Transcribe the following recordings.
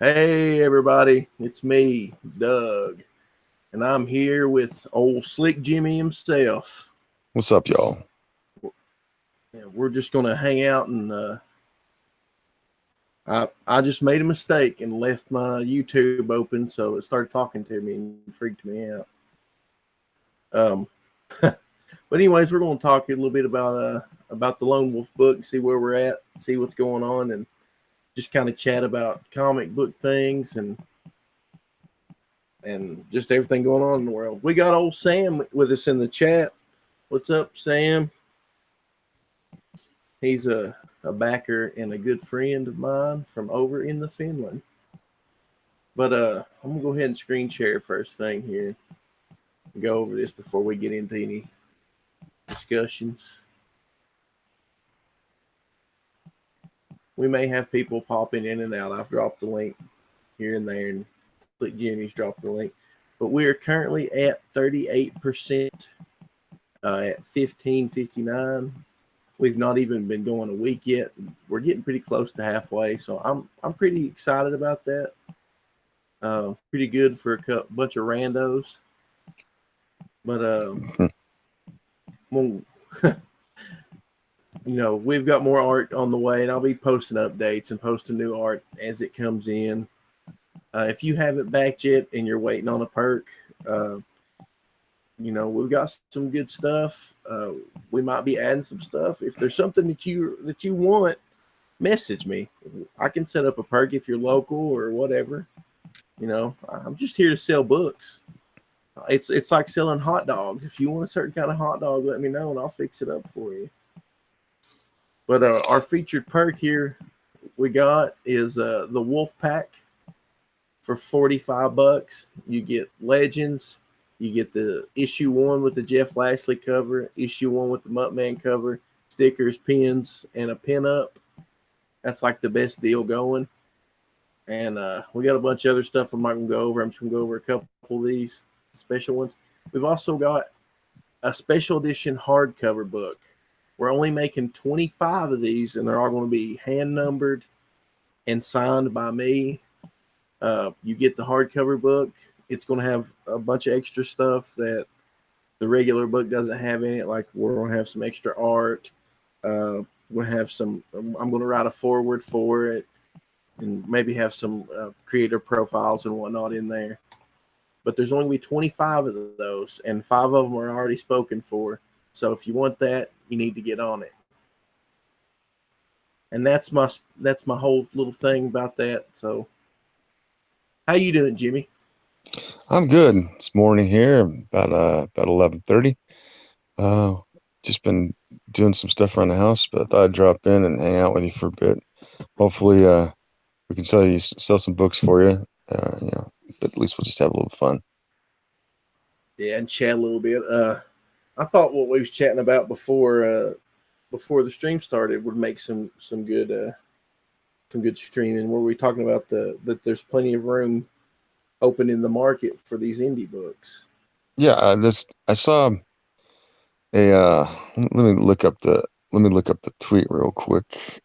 Hey everybody, it's me, Doug, and I'm here with old Slick Jimmy himself. What's up, y'all? And we're just gonna hang out and I just made a mistake and left my YouTube open, so it started talking to me and freaked me out. Um, but anyways, we're gonna talk a little bit about the Lone Wolf book and see where we're at, see what's going on, and just kind of chat about comic book things and just everything going on in the world. We got old Sam with us in the chat. What's up, Sam? He's a backer and a good friend of mine from over in the Finland. But I'm gonna go ahead and screen share first thing here and go over this before we get into any discussions. We may have people popping in and out. I've dropped the link here and there, and Jimmy's dropped the link. But we are currently at 38%, at 15:59. We've not even been going a week yet. We're getting pretty close to halfway, so I'm pretty excited about that. Pretty good for a bunch of randos. But well, we've got more art on the way, and I'll be posting updates and posting new art as it comes in. If you haven't backed yet and you're waiting on a perk, we've got some good stuff. We might be adding some stuff. If there's something that you want, message me. I can set up a perk if you're local or whatever. I'm just here to sell books. It's like selling hot dogs. If you want a certain kind of hot dog, let me know and I'll fix it up for you. But our featured perk here we got is the Wolf Pack for $45. You get Legends. You get the issue 1 with the Jeff Lashley cover, issue 1 with the Muttman cover, stickers, pins, and a pin up. That's like the best deal going. And we got a bunch of other stuff I'm not going to go over. I'm just going to go over a couple of these special ones. We've also got a special edition hardcover book. We're only making 25 of these, and they're all going to be hand numbered and signed by me. You get the hardcover book. It's going to have a bunch of extra stuff that the regular book doesn't have in it. Like we're going to have some extra art. We're going to have some. I'm going to write a foreword for it, and maybe have some creator profiles and whatnot in there. But there's only going to be 25 of those, and 5 of them are already spoken for. So if you want that, you need to get on it. And that's my whole little thing about that. So, how you doing, Jimmy? I'm good. It's morning here, about 11:30. Just been doing some stuff around the house, but I thought I'd drop in and hang out with you for a bit. Hopefully, we can sell some books for you. But at least we'll just have a little fun. Yeah, and chat a little bit. I thought what we was chatting about before the stream started would make some good streaming. Where we talking about that there's plenty of room open in the market for these indie books. Yeah, I saw a. Let me look up the tweet real quick.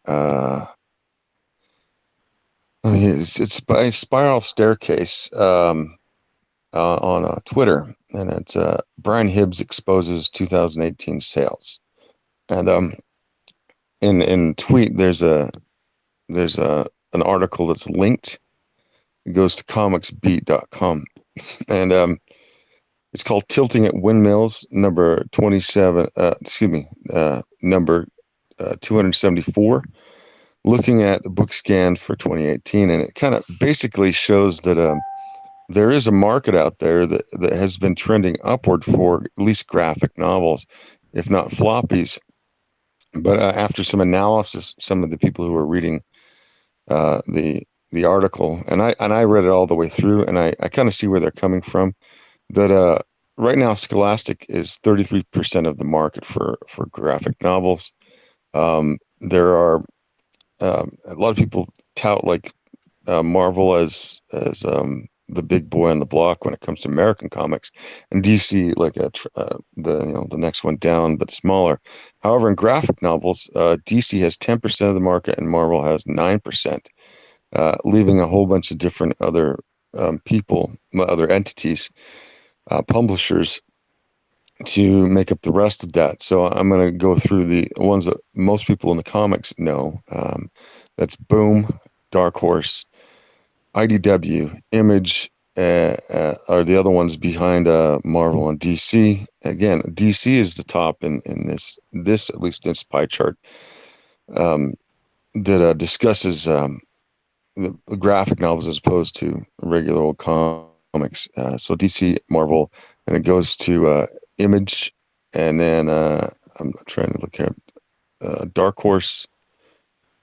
It's by Spiral Staircase on Twitter, and it's Brian Hibbs exposes 2018 sales, and in tweet there's an article that's linked. It goes to comicsbeat.com, and it's called Tilting at Windmills, number 27. Number 274. Looking at the book scan for 2018, and it kind of basically shows that there is a market out there that has been trending upward for at least graphic novels, if not floppies. But after some analysis, some of the people who were reading the article, and I read it all the way through, and I kind of see where they're coming from. That right now, Scholastic is 33% of the market for graphic novels. There are a lot of people tout like Marvel as the big boy on the block when it comes to American comics, and DC like the next one down but smaller. However, in graphic novels, DC has 10% of the market and Marvel has 9%. leaving a whole bunch of different other people, other entities, publishers to make up the rest of that. So I'm going to go through the ones that most people in the comics know. That's Boom, Dark Horse, IDW, Image, are the other ones behind Marvel and DC. Again, DC is the top in this at least this pie chart um, that discusses the graphic novels as opposed to regular old comics. So DC, Marvel, and it goes to Image, and then I'm trying to look at Dark Horse,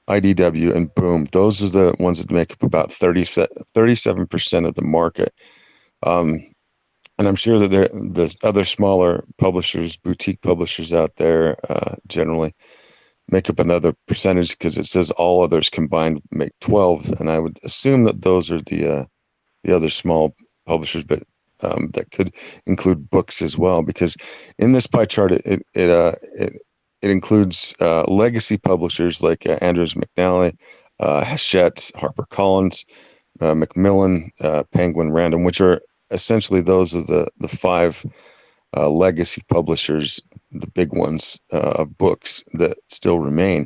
IDW, and Boom. Those are the ones that make up about 37% of the market. Um, and I'm sure that there's other smaller publishers, boutique publishers out there, generally make up another percentage because it says all others combined make 12, and I would assume that those are the other small publishers, but that could include books as well. Because in this pie chart, it includes legacy publishers like Andrews McNally, Hachette, HarperCollins, Macmillan, Penguin Random, which are essentially those are the five legacy publishers, the big ones of books that still remain.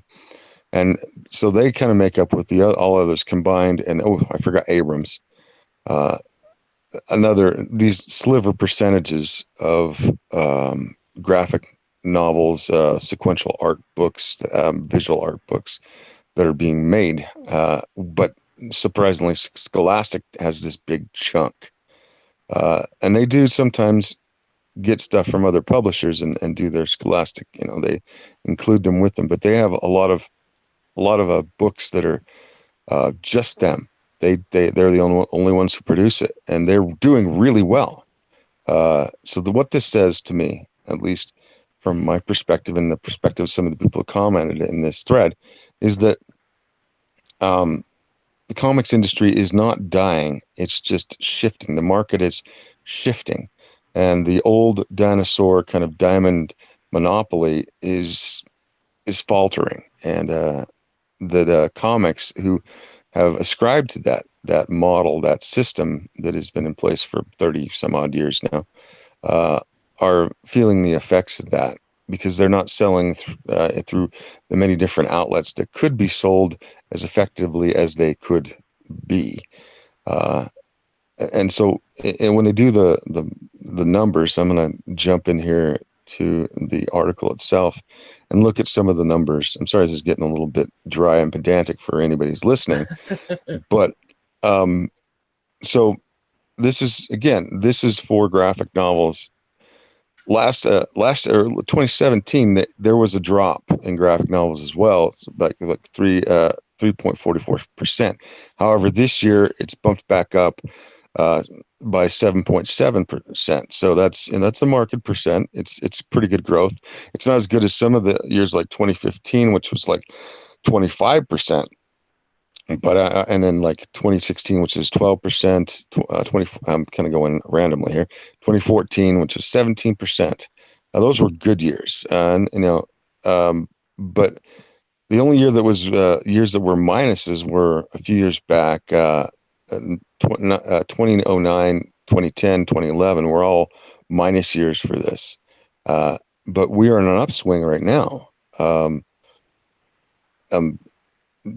And so they kind of make up with the all others combined. And I forgot Abrams. These sliver percentages of graphic novels, sequential art books, visual art books that are being made. But surprisingly, Scholastic has this big chunk. And they do sometimes get stuff from other publishers and do their Scholastic. They include them with them, but they have a lot of books that are just them. They're the only ones who produce it, and they're doing really well. So what this says to me, at least from my perspective and the perspective of some of the people who commented in this thread, is that the comics industry is not dying. It's just shifting. The market is shifting. And the old dinosaur kind of diamond monopoly is faltering. And the comics who have ascribed to that model, that system that has been in place for 30 some odd years now, are feeling the effects of that because they're not selling through the many different outlets that could be sold as effectively as they could be. And so when they do the numbers, I'm going to jump in here to the article itself and look at some of the numbers. I'm sorry, this is getting a little bit dry and pedantic for anybody who's listening, but so this is for graphic novels. Last 2017, there was a drop in graphic novels as well. It's like 3.44%. However, this year it's bumped back up by 7.7%. So that's a market percent. It's pretty good growth. It's not as good as some of the years like 2015, which was like 25%. But and then like 2016, which is 12%. 20. I'm kind of going randomly here. 2014, which was 17%. Now, those were good years, but the only year that was years that were minuses were a few years back. 2009, 2010, 2011 were all minus years for this. But we are in an upswing right now.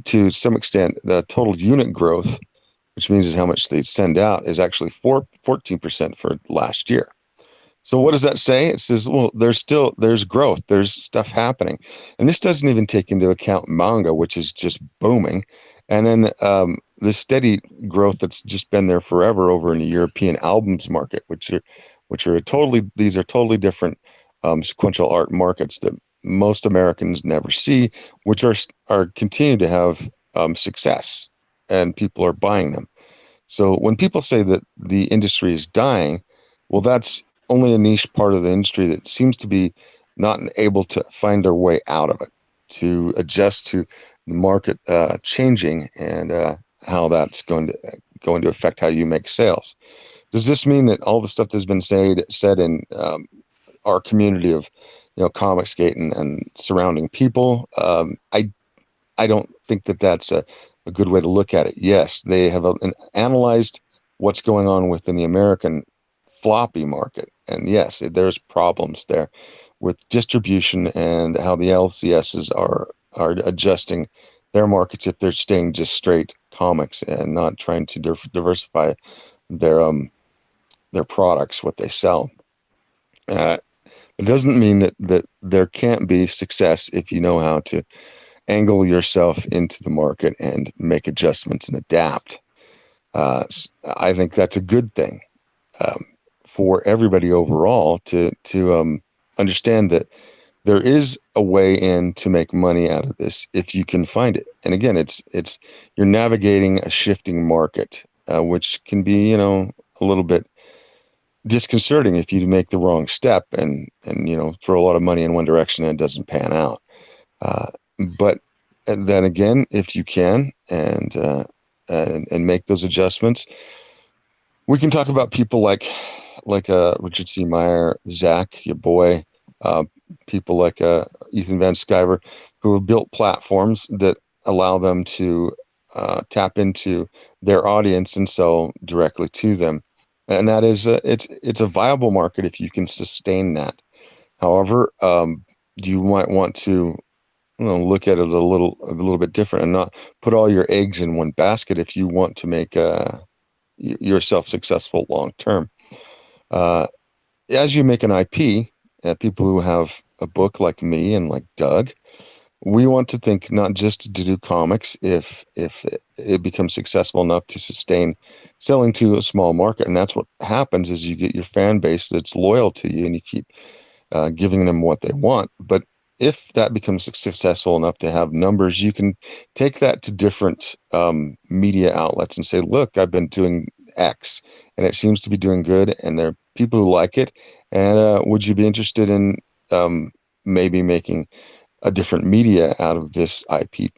To some extent, the total unit growth, which means is how much they send out, is actually 14% for last year. So what does that say? It says, well, there's growth, there's stuff happening. And this doesn't even take into account manga, which is just booming. And then the steady growth that's just been there forever over in the European albums market, these are totally different sequential art markets that most Americans never see, which are continue to have success, and people are buying them. So when people say that the industry is dying, well, that's only a niche part of the industry that seems to be not able to find their way out of it, to adjust to the market changing and how that's going to affect how you make sales. Does this mean that all the stuff that's been said in our community of Comicsgate and surrounding people? I don't think that that's a good way to look at it. Yes, they have analyzed what's going on within the American floppy market. And yes, there's problems there with distribution and how the LCSs are adjusting their markets if they're staying just straight comics and not trying to diversify their products, what they sell. Uh, it doesn't mean that there can't be success if you know how to angle yourself into the market and make adjustments and adapt. I think that's a good thing um, for everybody overall to understand that there is a way in to make money out of this if you can find it. And again, it's you're navigating a shifting market, which can be a little bit disconcerting if you make the wrong step and throw a lot of money in one direction and it doesn't pan out. Uh, but and then again, if you can and make those adjustments, we can talk about people like Richard C. Meyer, Zach, your boy, uh, people like Ethan Van Sciver, who have built platforms that allow them to tap into their audience and sell directly to them. And that is it's a viable market if you can sustain that. However, you might want to look at it a little bit different and not put all your eggs in one basket if you want to make yourself successful long term. Uh, as you make an IP, people who have a book like me and like Doug, we want to think not just to do comics if it becomes successful enough to sustain selling to a small market, and that's what happens is you get your fan base that's loyal to you and you keep giving them what they want. But if that becomes successful enough to have numbers, you can take that to different media outlets and say, look, I've been doing X and it seems to be doing good and there are people who like it. And would you be interested in maybe making a different media out of this IP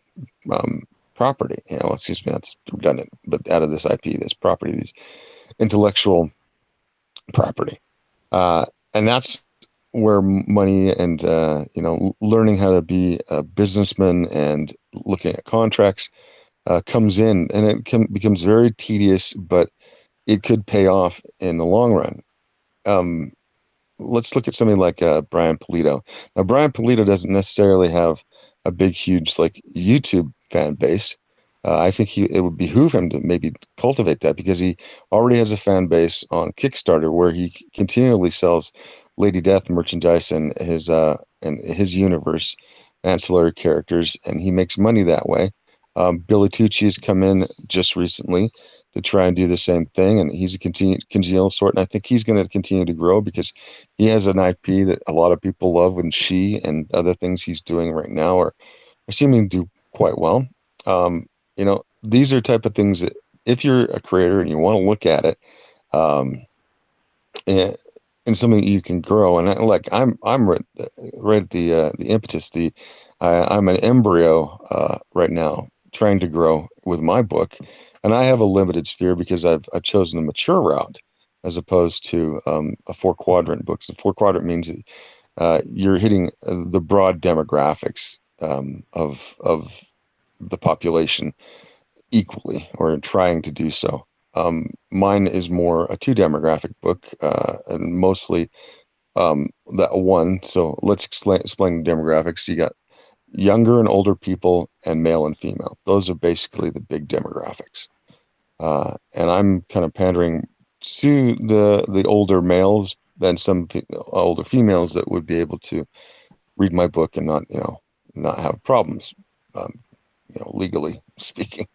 property? Excuse me, that's redundant, but out of this IP, this property, these intellectual property. And that's where money and learning how to be a businessman and looking at contracts comes in, and becomes very tedious, but it could pay off in the long run. Um, let's look at something like Brian Pulido. Now, Brian Pulido doesn't necessarily have a big, huge like YouTube fan base. I think it would behoove him to maybe cultivate that because he already has a fan base on Kickstarter where he continually sells Lady Death merchandise and his universe ancillary characters, and he makes money that way. Billy Tucci has come in just recently to try and do the same thing, and he's a congenial sort, and I think he's going to continue to grow because he has an IP that a lot of people love, and She and other things he's doing right now are seeming to do quite well. These are type of things that if you're a creator and you want to look at it, um, and, and something that you can grow. And I'm right at the impetus. I'm an embryo right now, trying to grow with my book, and I have a limited sphere because I've chosen the mature route as opposed to a 4-quadrant book. So 4-quadrant means that you're hitting the broad demographics of the population equally, or trying to do so. Mine is more a 2 demographic book, and mostly that one. So let's explain the demographics. You got younger and older people and male and female. Those are basically the big demographics. And I'm kind of pandering to the older males than some older females that would be able to read my book and not have problems, um, legally speaking.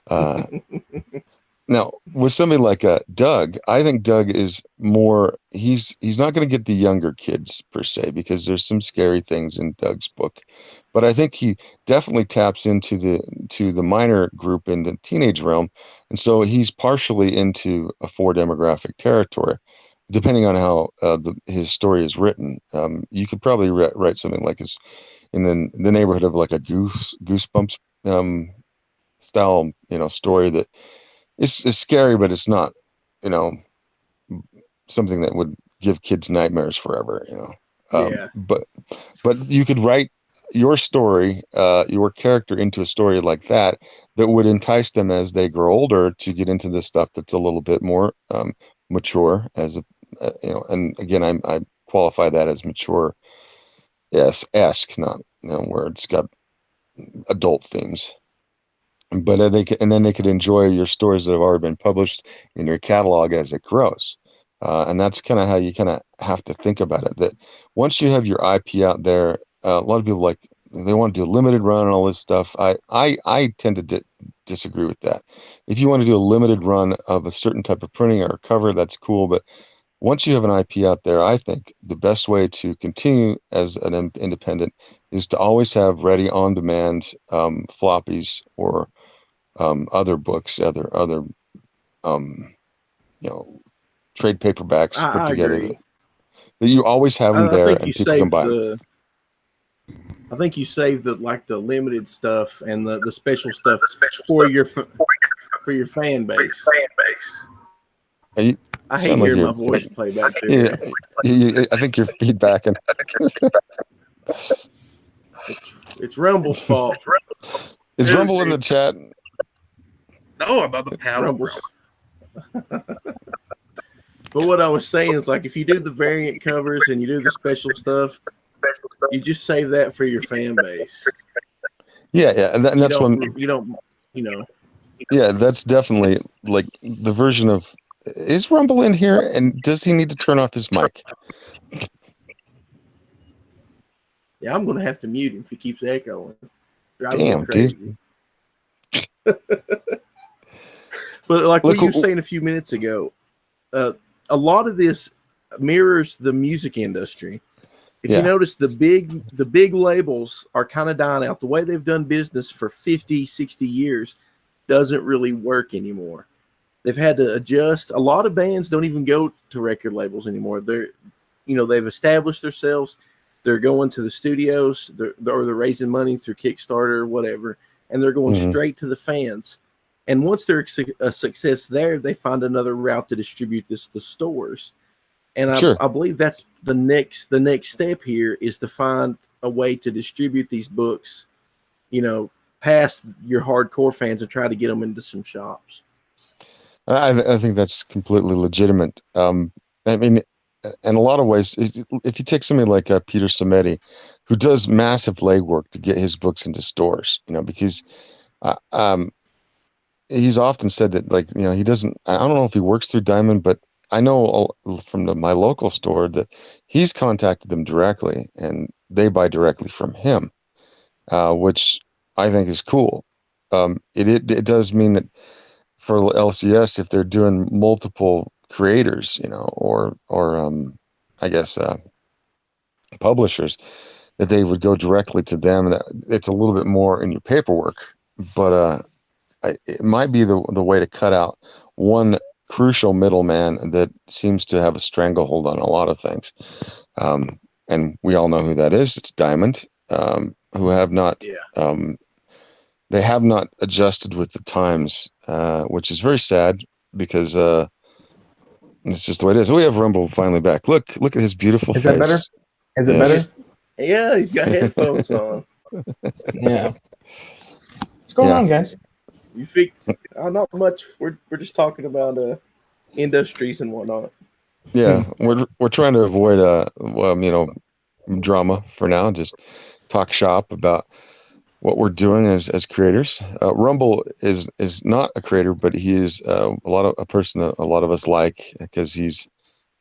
Uh, Now, with somebody like Doug, I think Doug is more. He's not going to get the younger kids per se because there's some scary things in Doug's book, but I think he definitely taps into the minor group in the teenage realm, and so he's partially into a 4 demographic territory, depending on how his story is written. You could probably write something like his in the neighborhood of like a Goosebumps style, story that it's scary, but it's not, you know, something that would give kids nightmares forever. Yeah. But you could write your story, your character into a story like that would entice them as they grow older to get into this stuff that's a little bit more mature, as a and again, I qualify that as mature, yes, esque, not where it's got adult themes. But and then they could enjoy your stories that have already been published in your catalog as it grows. And that's kind of how you kind of have to think about it. That once you have your IP out there, a lot of people they want to do a limited run and all this stuff. I tend to disagree with that. If you want to do a limited run of a certain type of printing or cover, that's cool. But once you have an IP out there, I think the best way to continue as an independent is to always have ready on demand floppies or other books, other trade paperbacks put I together. agree. That you always have them I there think and people can buy them. I think you saved the limited stuff and the special stuff for your fan base. I hate hearing my voice play back there. I think you're feedbacking. It's Rumble's fault. Is Rumble in the chat? No, I'm on the panel. Rumble's. But what I was saying is, like, if you do the variant covers and you do the special stuff, you just save that for your fan base. Yeah, and that's when you don't. Yeah, that's definitely like the version of. Is Rumble in here, and does he need to turn off his mic? Yeah, I'm gonna have to mute him if he keeps echoing. Damn, dude. But like what you were saying a few minutes ago, a lot of this mirrors the music industry. If you notice, the big labels are kind of dying out. The way they've done business for 50, 60 years doesn't really work anymore. They've had to adjust. A lot of bands don't even go to record labels anymore. They've established themselves. They're going to the studios, or they're raising money through Kickstarter or whatever, and they're going straight to the fans. And once they're a success there, they find another route to distribute this to stores. And I believe that's the next step here is to find a way to distribute these books, past your hardcore fans and try to get them into some shops. I think that's completely legitimate. I mean, in a lot of ways, if you take somebody like Peter Samedi, who does massive legwork to get his books into stores, because he's often said that, he doesn't. I don't know if he works through Diamond, but I know from my local store that he's contacted them directly, and they buy directly from him, which I think is cool. It does mean that for LCS, if they're doing multiple creators, or I guess publishers, that they would go directly to them. It's a little bit more in your paperwork, but it might be the way to cut out one crucial middleman that seems to have a stranglehold on a lot of things. And we all know who that is. It's Diamond, who have not. They have not adjusted with the times, which is very sad because it's just the way it is. We have Rumble finally back. Look at his beautiful face. Is that better? Is it better? Yeah, he's got headphones on. Yeah. What's going on, guys? You fix not much. We're just talking about industries and whatnot. Yeah, we're trying to avoid drama for now. Just talk shop about what we're doing as creators. Rumble is not a creator, but he is a person that a lot of us like because he's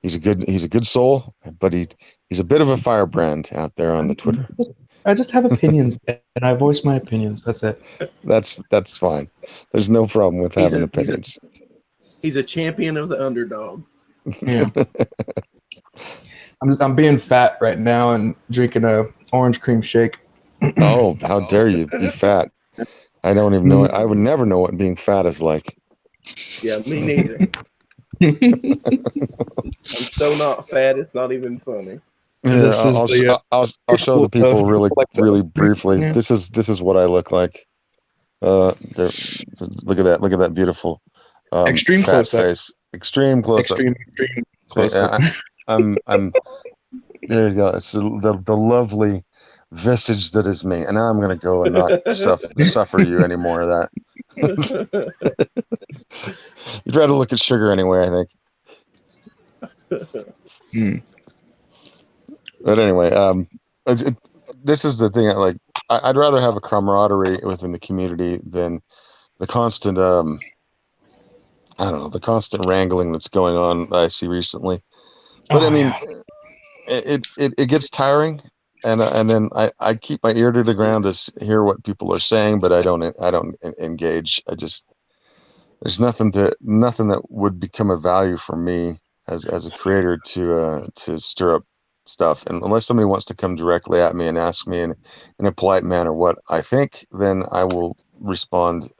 a good soul, but he's a bit of a firebrand out there on the Twitter. I just have opinions and I voice my opinions. That's it. That's fine. There's no problem with having opinions. He's a champion of the underdog. Yeah. I'm being fat right now and drinking a orange cream shake. Oh, how dare you be fat? I don't even know. I would never know what being fat is like. Yeah, me neither. I'm so not fat, it's not even funny. Here, I'll show the people really briefly. Yeah. This is what I look like. Look at that beautiful extreme fat face. Extreme close up. Extreme close up. I'm there you go. It's the lovely visage that is me, and now I'm going to go and not suffer you any more of that. You'd rather look at sugar anyway, I think. But anyway, this is the thing. Like, I'd rather have a camaraderie within the community than the constant, I don't know, the constant wrangling that's going on I see recently. But I mean, it gets tiring, and then I keep my ear to the ground to hear what people are saying, but I don't engage. There's nothing that would become a value for me as a creator to stir up stuff, and unless somebody wants to come directly at me and ask me in a polite manner what I think, then I will respond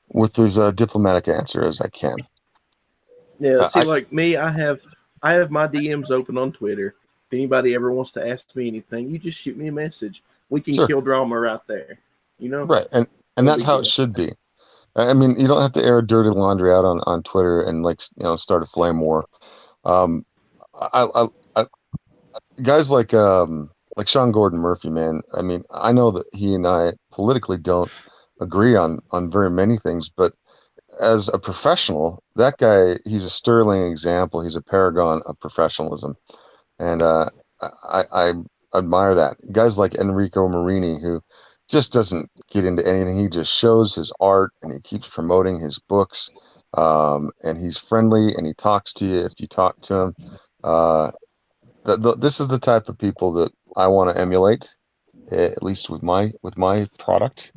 with as diplomatic answer as I can. Yeah, see, like me, I have my DMs open on Twitter. If anybody ever wants to ask me anything, you just shoot me a message. We can kill drama right there. You know, right? And that's how it should be. I mean, you don't have to air dirty laundry out on Twitter and start a flame war. I guys like Sean Gordon Murphy, man. I mean, I know that he and I politically don't agree on very many things, but as a professional, that guy, he's a sterling example. He's a paragon of professionalism, and I admire that. Guys like Enrico Marini, who just doesn't get into anything. He just shows his art and he keeps promoting his books. And he's friendly and he talks to you if you talk to him. This is the type of people that I want to emulate, at least with my product.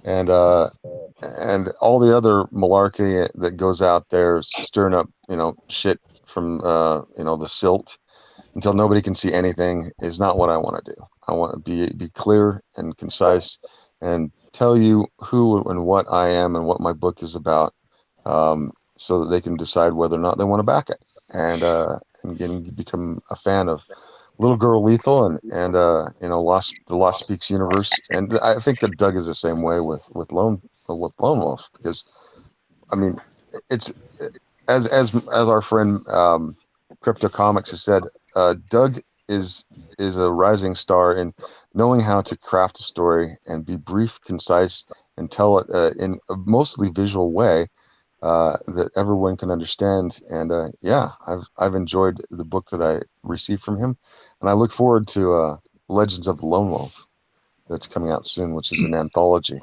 And all the other malarkey that goes out there stirring up, shit from, the silt until nobody can see anything is not what I want to do. I want to be clear and concise and tell you who and what I am and what my book is about, so that they can decide whether or not they want to back it and become a fan of Little Girl Lethal and the Lost Speaks universe. And I think that Doug is the same way with Lone Wolf, because I mean, it's as our friend Crypto Comics has said, Doug is a rising star in knowing how to craft a story and be brief, concise, and tell it in a mostly visual way that everyone can understand. And I've enjoyed the book that I received from him, and I look forward to Legends of the Lone Wolf that's coming out soon, which is an anthology.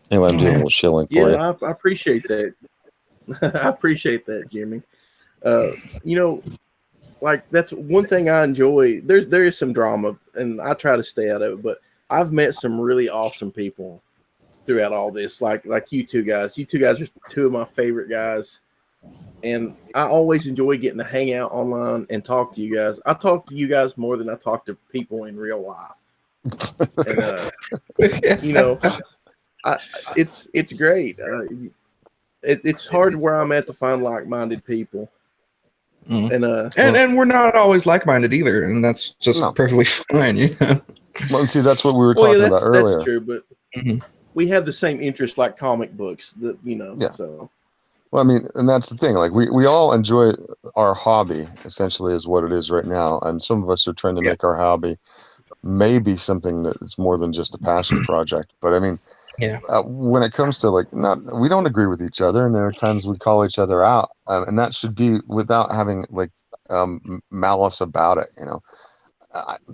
Anyway, I'm doing a little shilling for you. Yeah, I appreciate that. I appreciate that, Jimmy. Like that's one thing I enjoy. There is some drama, and I try to stay out of it. But I've met some really awesome people throughout all this, like you two guys. You two guys are two of my favorite guys, and I always enjoy getting to hang out online and talk to you guys. I talk to you guys more than I talk to people in real life, and it's great. It's hard where I'm at to find like-minded people. And we're not always like-minded either, and that's just perfectly fine. Well, see, that's what we were talking about earlier. That's true, but we have the same interests, like comic books. Yeah. So. Well, I mean, and that's the thing. Like we all enjoy our hobby, essentially, is what it is right now. And some of us are trying to make our hobby maybe something that is more than just a passion project. But I mean, when it comes to we don't agree with each other, and there are times we call each other out, and that should be without having malice about it.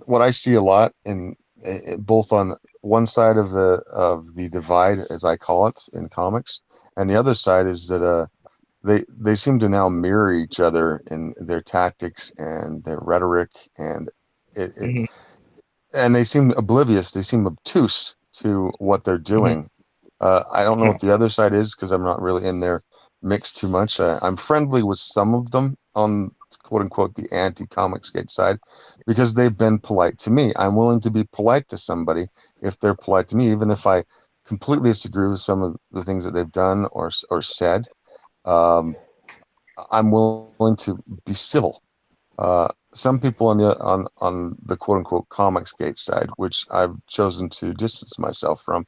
What I see a lot in both on one side of the divide, as I call it, in comics, and the other side is that they seem to now mirror each other in their tactics and their rhetoric, and and they seem oblivious. They seem obtuse to what they're doing. I don't know what the other side is, because I'm not really in their mix too much. I'm friendly with some of them on quote unquote the anti-Comicsgate side, because they've been polite to me. I'm willing to be polite to somebody if they're polite to me, even if I completely disagree with some of the things that they've done or said. I'm willing to be civil Some people on the quote unquote comics gate side, which I've chosen to distance myself from,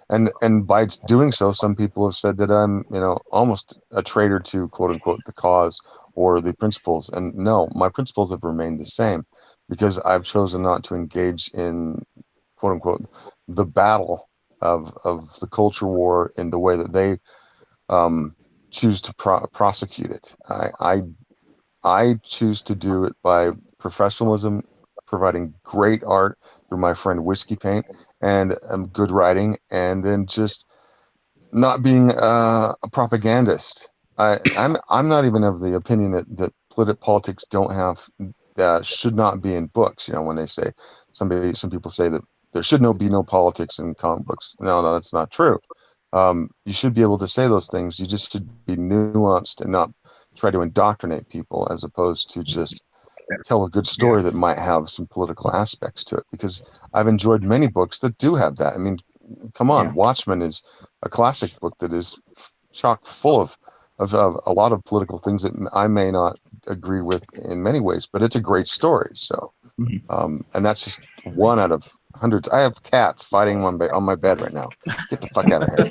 and by doing so, some people have said that I'm almost a traitor to quote unquote the cause or the principles. And no, my principles have remained the same because I've chosen not to engage in quote unquote the battle of the culture war in the way that they choose to prosecute it. I choose to do it by professionalism, providing great art through my friend Whiskey Paint, and good writing, and then just not being a propagandist. I'm not even of the opinion that politics don't have should not be in books. When they say some people say that there should be no politics in comic books. No, that's not true. You should be able to say those things. You just should be nuanced and not try to indoctrinate people, as opposed to just tell a good story that might have some political aspects to it. Because I've enjoyed many books that do have that. I mean, come on, Watchmen is a classic book that is chock full of a lot of political things that I may not agree with in many ways, but it's a great story. So, and that's just one out of hundreds. I have cats fighting on my bed right now. Get the fuck out of here.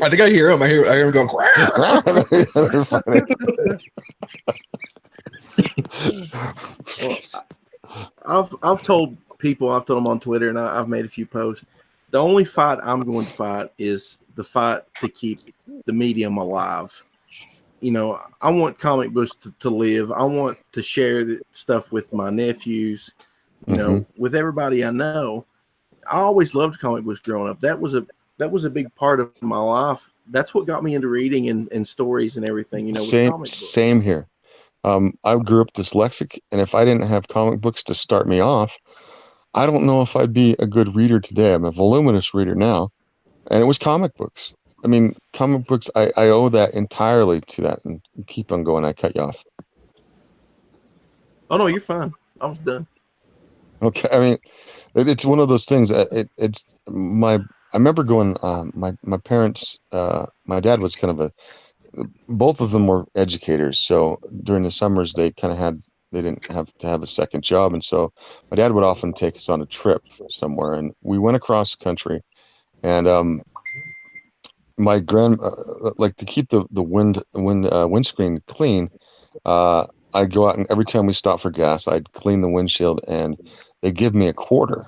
I think I hear him. I hear him going. Well, I've told people, I've told them on Twitter, and I've made a few posts. The only fight I'm going to fight is the fight to keep the medium alive. I want comic books to live. I want to share the stuff with my nephews, with everybody I know. I always loved comic books growing up. That was a big part of my life. That's what got me into reading and stories and everything. Same here. I grew up dyslexic, and if I didn't have comic books to start me off, I don't know if I'd be a good reader today. I'm a voluminous reader now, and it was comic books. I mean, comic books, I owe that entirely to that. And keep on going. I cut you off. Oh, no, you're fine. I was done. Okay. I mean, it's one of those things. I remember going, my parents, my dad was kind of both of them were educators. So during the summers, they didn't have to have a second job. And so my dad would often take us on a trip somewhere, and we went across the country, and, my like to keep the windscreen clean. I'd go out, and every time we stopped for gas, I'd clean the windshield, and they'd give me $0.25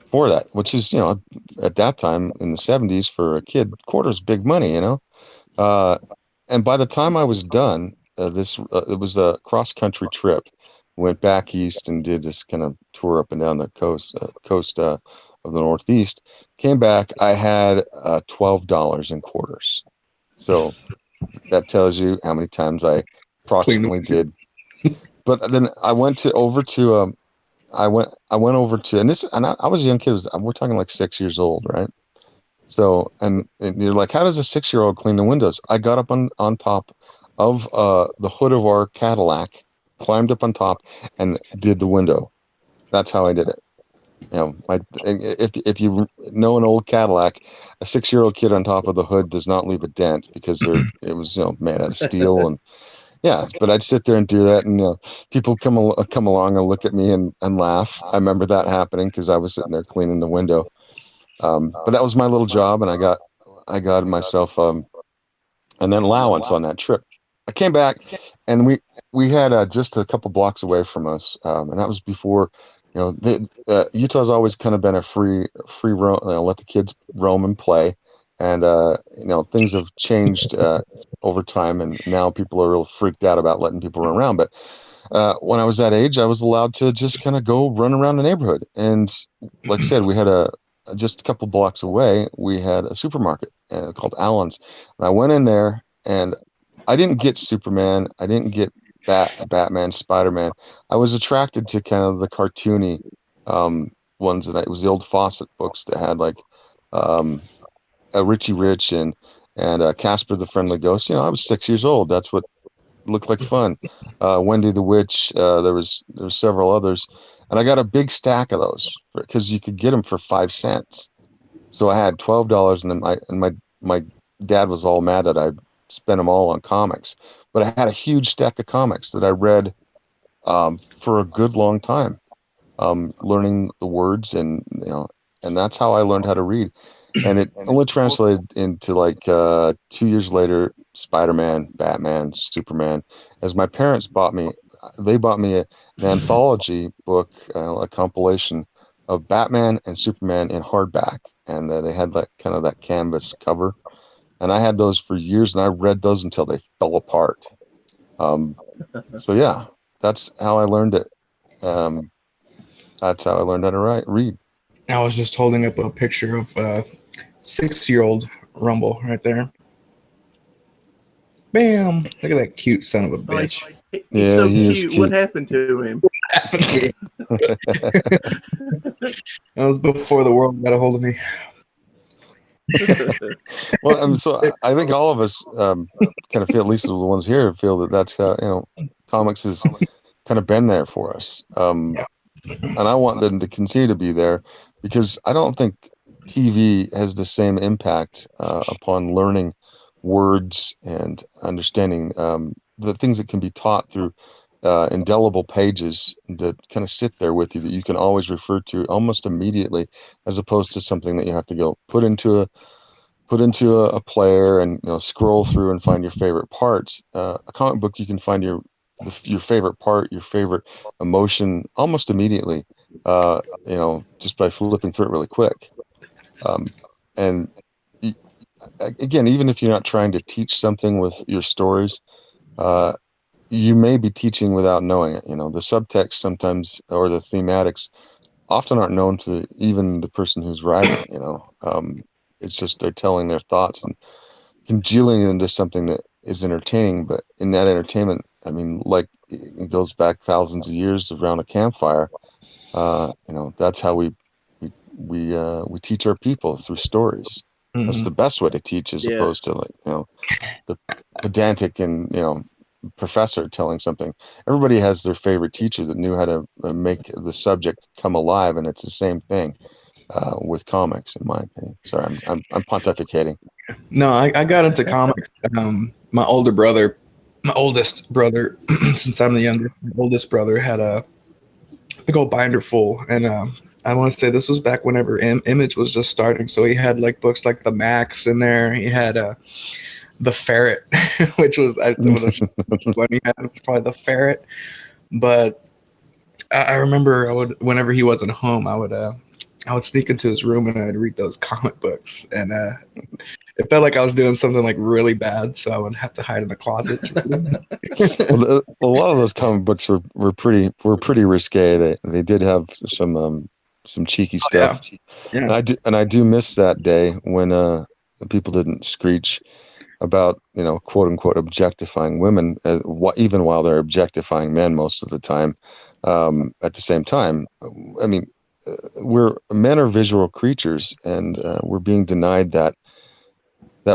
for that, which is, at that time in the 70s for a kid, $0.25 big money, and by the time I was done, it was a cross country trip. Went back east and did this kind of tour up and down the coast of the Northeast. Came back, I had $12 in quarters. So that tells you how many times I approximately did. But then I went over to and I was a young kid. We're talking like 6 years old, right? So and you're like, how does a 6-year-old clean the windows? I got up on top of the hood of our Cadillac, climbed up on top, and did the window. That's how I did it. If you know an old Cadillac, a 6-year-old kid on top of the hood does not leave a dent because it was made out of steel. And but I'd sit there and do that, and people come along and look at me and laugh. I remember that happening because I was sitting there cleaning the window. But that was my little job, and I got myself an allowance on that trip. I came back, and we had just a couple blocks away from us, and that was before. Utah's always kind of been a free roam, let the kids roam and play, and things have changed over time, and now people are real freaked out about letting people run around. But when I was that age, I was allowed to just kind of go run around the neighborhood, and like I said, we had just a couple blocks away, we had a supermarket called Allen's, and I went in there, and I didn't get Superman, I didn't get Batman, Spider-Man. I was attracted to kind of the cartoony ones, and it was the old Fawcett books that had like Richie Rich and Casper the Friendly Ghost. I was 6 years old. That's what looked like fun. Wendy the Witch. There was several others, and I got a big stack of those because you could get them for 5 cents. So I had $12, and then my dad was all mad that I spent them all on comics. But I had a huge stack of comics that I read for a good long time, learning the words, and and that's how I learned how to read. And it only translated into like 2 years later, Spider-Man, Batman, Superman. As my parents bought me an anthology book, a compilation of Batman and Superman in hardback, and they had that kind of that canvas cover. And I had those for years, and I read those until they fell apart. So yeah, that's how I learned it. That's how I learned how to read. I was just holding up a picture of 6-year-old Rumble right there. Bam! Look at that cute son of a bitch. He's so cute. What happened to him? That was before the world got a hold of me. Well, so I think all of us kind of feel, at least the ones here, feel that that's how comics has kind of been there for us, and I want them to continue to be there, because I don't think TV has the same impact upon learning words and understanding the things that can be taught through indelible pages that kind of sit there with you, that you can always refer to almost immediately, as opposed to something that you have to go put into a player and scroll through and find your favorite parts. A comic book, you can find your favorite part, your favorite emotion almost immediately, just by flipping through it really quick. And again, even if you're not trying to teach something with your stories, you may be teaching without knowing it. The subtext sometimes, or the thematics, often aren't known to even the person who's writing. It's just they're telling their thoughts and congealing it into something that is entertaining. But in that entertainment, I mean, like, it goes back thousands of years around a campfire. That's how we teach our people, through stories. Mm-hmm. That's the best way to teach, as opposed to the pedantic and professor telling something. Everybody has their favorite teacher that knew how to make the subject come alive, and it's the same thing with comics, in my opinion. Sorry, I'm pontificating. No, I got into comics. My oldest brother, since I'm the youngest, my oldest brother had a big old binder full, and I want to say this was back whenever Image was just starting. So he had like books like the Max in there. He had the Ferret, which was when he had, it was probably the Ferret. But I remember whenever he wasn't home, I would sneak into his room and I'd read those comic books, and it felt like I was doing something like really bad, so I would have to hide in the closet. Well, a lot of those comic books were pretty risque. They did have some cheeky stuff. Yeah. And I do miss that day when people didn't screech about quote unquote objectifying women, even while they're objectifying men most of the time. At the same time, I mean, men are visual creatures, and we're being denied that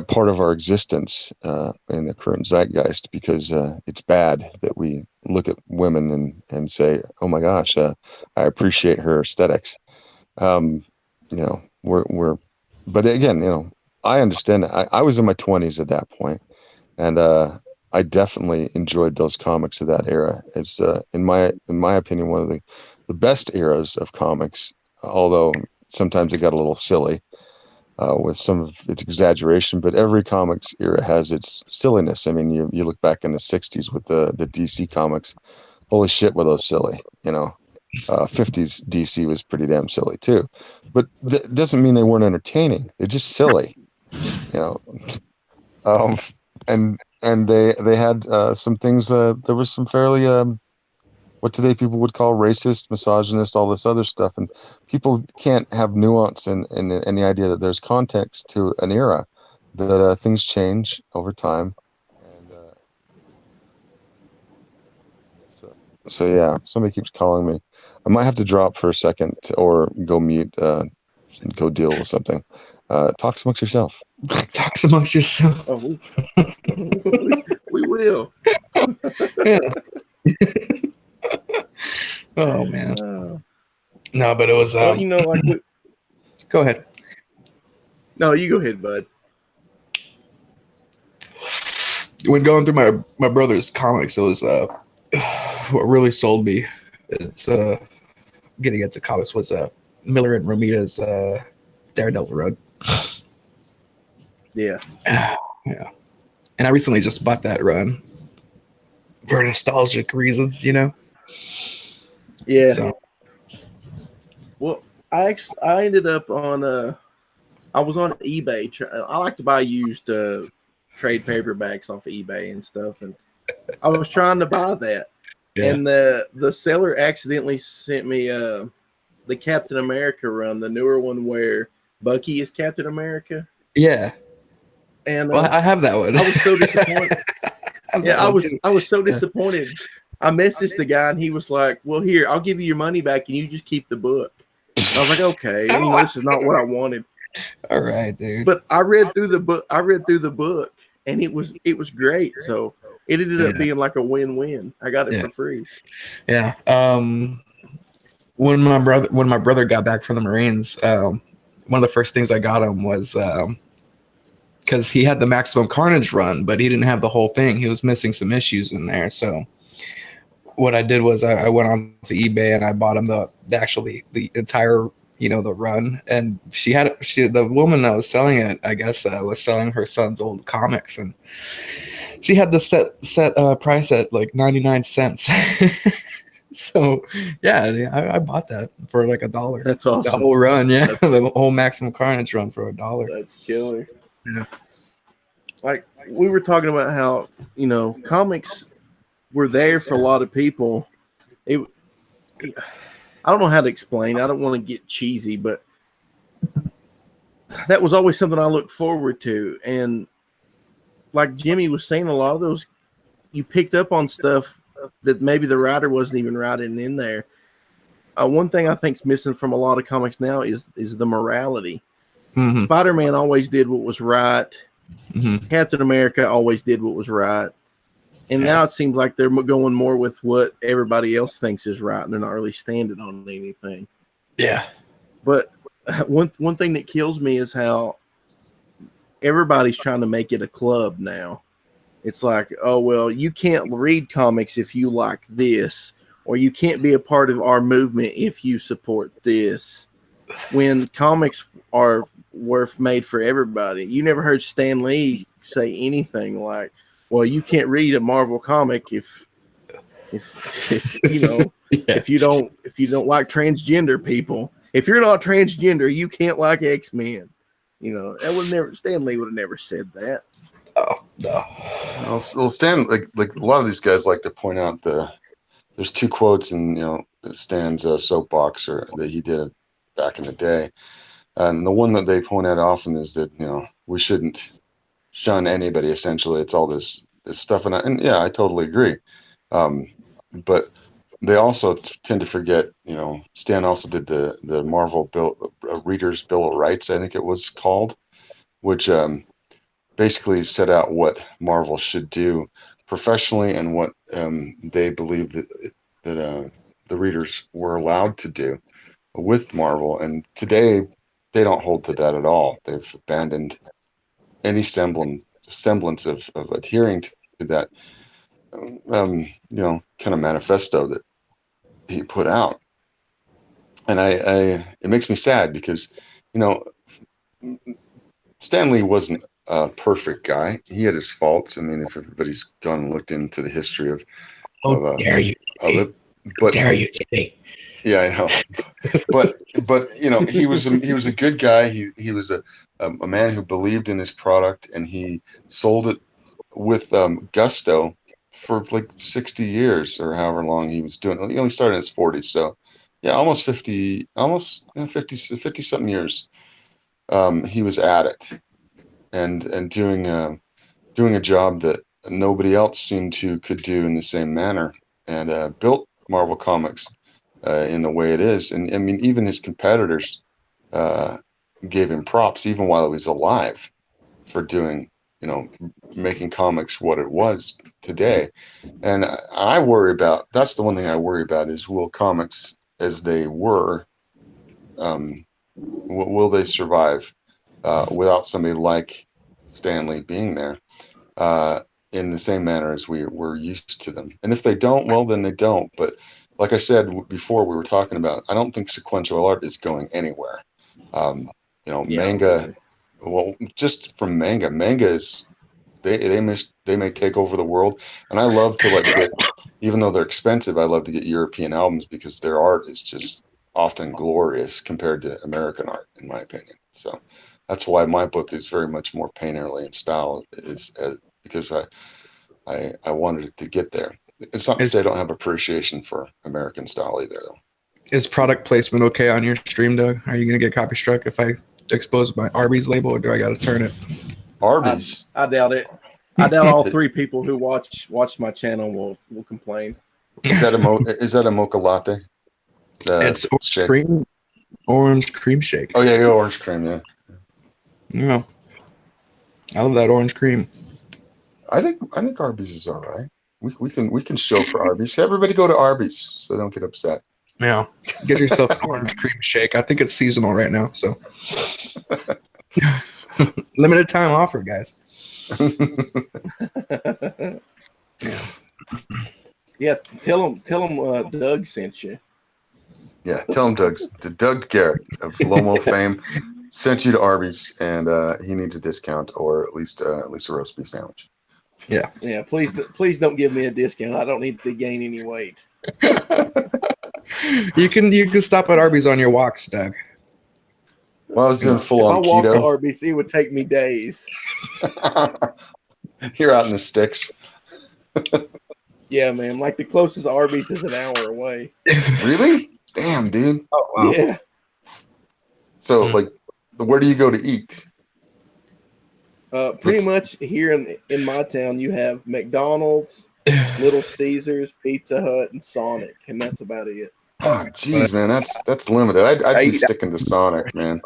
part of our existence in the current zeitgeist, because it's bad that we look at women and say, oh my gosh, I appreciate her aesthetics. But again, I understand that. I was in my 20s at that point, and I definitely enjoyed those comics of that era. It's in my opinion, one of the best eras of comics, although sometimes it got a little silly with some of its exaggeration. But every comics era has its silliness. I mean, you look back in the 60s with the DC comics. Holy shit, were those silly, 50s DC was pretty damn silly too. But that doesn't mean they weren't entertaining. They're just silly, and they had some things. There was some fairly what today people would call racist, misogynist, all this other stuff, and people can't have nuance and the idea that there's context to an era, that things change over time, and so yeah. Somebody keeps calling me. I might have to drop for a second or go mute and go deal with something. Talk amongst yourself. Talk amongst yourself. Oh, we will. Yeah. Oh man. No, but it was. Well, go ahead. No, you go ahead, bud. When going through my brother's comics, it was what really sold me, it's getting into comics was Miller and Romita's Daredevil Road. Yeah. Yeah. And I recently just bought that run for nostalgic reasons, you know. Yeah. So Well, I ended up on I was on eBay. I like to buy used trade paperbacks off of eBay and stuff, and I was trying to buy that, yeah, and the seller accidentally sent me the Captain America run, the newer one where Bucky is Captain America, yeah. and Well, I have that one. I was so disappointed. I have Yeah, that one too. I was so disappointed. I messaged the guy, and he was like, "Well, here, I'll give you your money back, and you just keep the book." And I was like, "Okay," and this is not what I wanted. All right, dude. But I read through the book. And it was great. So it ended up being like a win-win. I got it for free. Yeah. When my brother got back from the Marines, one of the first things I got him was because he had the Maximum Carnage run, but he didn't have the whole thing. He was missing some issues in there. So what I did was I went on to eBay and I bought him the entire, you know, the run. And the woman that was selling it, I guess, was selling her son's old comics, and she had the set price at like 99 cents. So yeah, I bought that for like $1. That's awesome. The whole run, yeah, the whole Maximum Carnage run for $1. That's killer. Yeah. Like we were talking about how, you know, comics were there for a lot of people. I don't know how to explain. I don't want to get cheesy, but that was always something I looked forward to. And like Jimmy was saying, a lot of those you picked up on stuff that maybe the writer wasn't even writing in there. One thing I think's missing from a lot of comics now is the morality. Mm-hmm. Spider-Man always did what was right. Mm-hmm. Captain America always did what was right. And now it seems like they're going more with what everybody else thinks is right, and they're not really standing on anything. Yeah. But one thing that kills me is how everybody's trying to make it a club now. It's like, oh, well, you can't read comics if you like this, or you can't be a part of our movement if you support this. When comics were made for everybody. You never heard Stan Lee say anything like, well, you can't read a Marvel comic if you know, if you don't like transgender people. If you're not transgender, you can't like X-Men. You know, Stan Lee would have never said that. Oh no. Well, Stan, like a lot of these guys like to point out there's two quotes in, you know, Stan's soapbox that he did back in the day, and the one that they point out often is that, you know, we shouldn't shun anybody. Essentially, it's all this stuff, and yeah, I totally agree. But they also tend to forget, you know, Stan also did the Marvel Reader's Bill of Rights, I think it was called, which basically set out what Marvel should do professionally and what they believe that the readers were allowed to do with Marvel. And today they don't hold to that at all. They've abandoned any semblance of adhering to that you know, kind of manifesto that he put out. And I it makes me sad because, you know, Stan Lee wasn't a perfect guy. He had his faults. I mean, if everybody's gone and looked into the history of Dare you? it, but Dare you, Jimmy? Yeah, I know. but you know, he was a good guy. He was a man who believed in his product, and he sold it with gusto for like 60 years or however long he was doing it. He only started in his 40s, so yeah, almost 50 something years. He was at it and doing a job that nobody else seemed to could do in the same manner, and built Marvel Comics in the way it is. And I mean, even his competitors gave him props, even while he was alive, for doing, you know, making comics what it was today. And I worry about, that's the one thing I worry about, is will comics as they were, will they survive without somebody like Stan Lee being there? in the same manner as we're used to them. And if they don't, well, then they don't. But like I said before, we were talking about, I don't think sequential art is going anywhere. Manga. Well, just from manga is they may take over the world, and I love to get, even though they're expensive, I love to get European albums because their art is just often glorious compared to American art, in my opinion. So that's why my book is very much more painterly in style, is because I wanted it to get there. It's not to say I don't have appreciation for American style either, though. Is product placement okay on your stream, Doug? Are you gonna get copy struck if I expose my Arby's label, or do I gotta turn it? Arby's. I doubt it. I doubt all 3 people who watch my channel will complain. Is that a mocha latte? It's orange cream shake. Oh yeah, orange cream. Yeah. Yeah. I love that orange cream. I think Arby's is all right. We can show for Arby's. Everybody go to Arby's, so don't get upset. Yeah. Get yourself an orange cream shake. I think it's seasonal right now, so limited time offer, guys. Yeah, tell them Doug sent you. Yeah, tell him Doug Garrett of Lomo fame sent you to Arby's, and he needs a discount, or at least a roast beef sandwich. Yeah. Yeah, please don't give me a discount. I don't need to gain any weight. You can stop at Arby's on your walks, Doug. Well, I was doing full on if I walk to keto. Arby's, it would take me days. You're out in the sticks. Yeah, man. Like the closest Arby's is an hour away. Really? Damn, dude. Oh wow. Yeah. So, where do you go to eat? Pretty much here in my town, you have McDonald's, Little Caesars, Pizza Hut, and Sonic, and that's about it. Oh, jeez, man, that's limited. I'd be sticking to Sonic, man.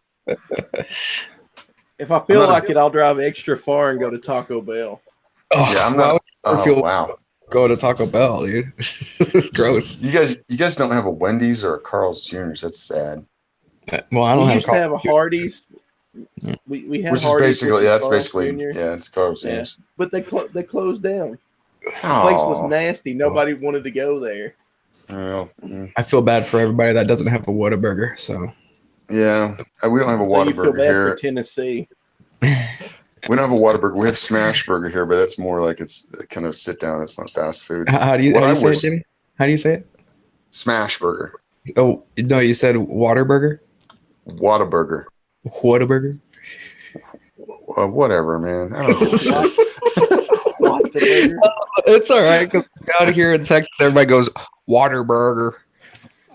If I feel like it, I'll drive extra far and go to Taco Bell. Oh, yeah, I'm not. Oh, wow. Go to Taco Bell, dude. It's gross. You guys don't have a Wendy's or a Carl's Jr.'s. That's sad. Well, I don't We used to have a Hardee's. We had Which Hardee's, is basically, Carl's basically, Jr. yeah, it's Carl's Yeah. Jr. But they closed down. The Oh, place was nasty. Nobody wanted to go there. well, I feel bad for everybody that doesn't have a Whataburger. So yeah, we don't have a So you feel Whataburger bad here. for Tennessee. We don't have a Whataburger. We have Smash Burger here, but that's more like it's kind of sit down. It's not fast food. how do you say it, Jimmy? How do you say it? Smash Burger. Oh no, you said Waterburger. Whataburger. Whataburger. Whatever, man. I don't give a shit. Whataburger. It's all right because out here in Texas, everybody goes Waterburger.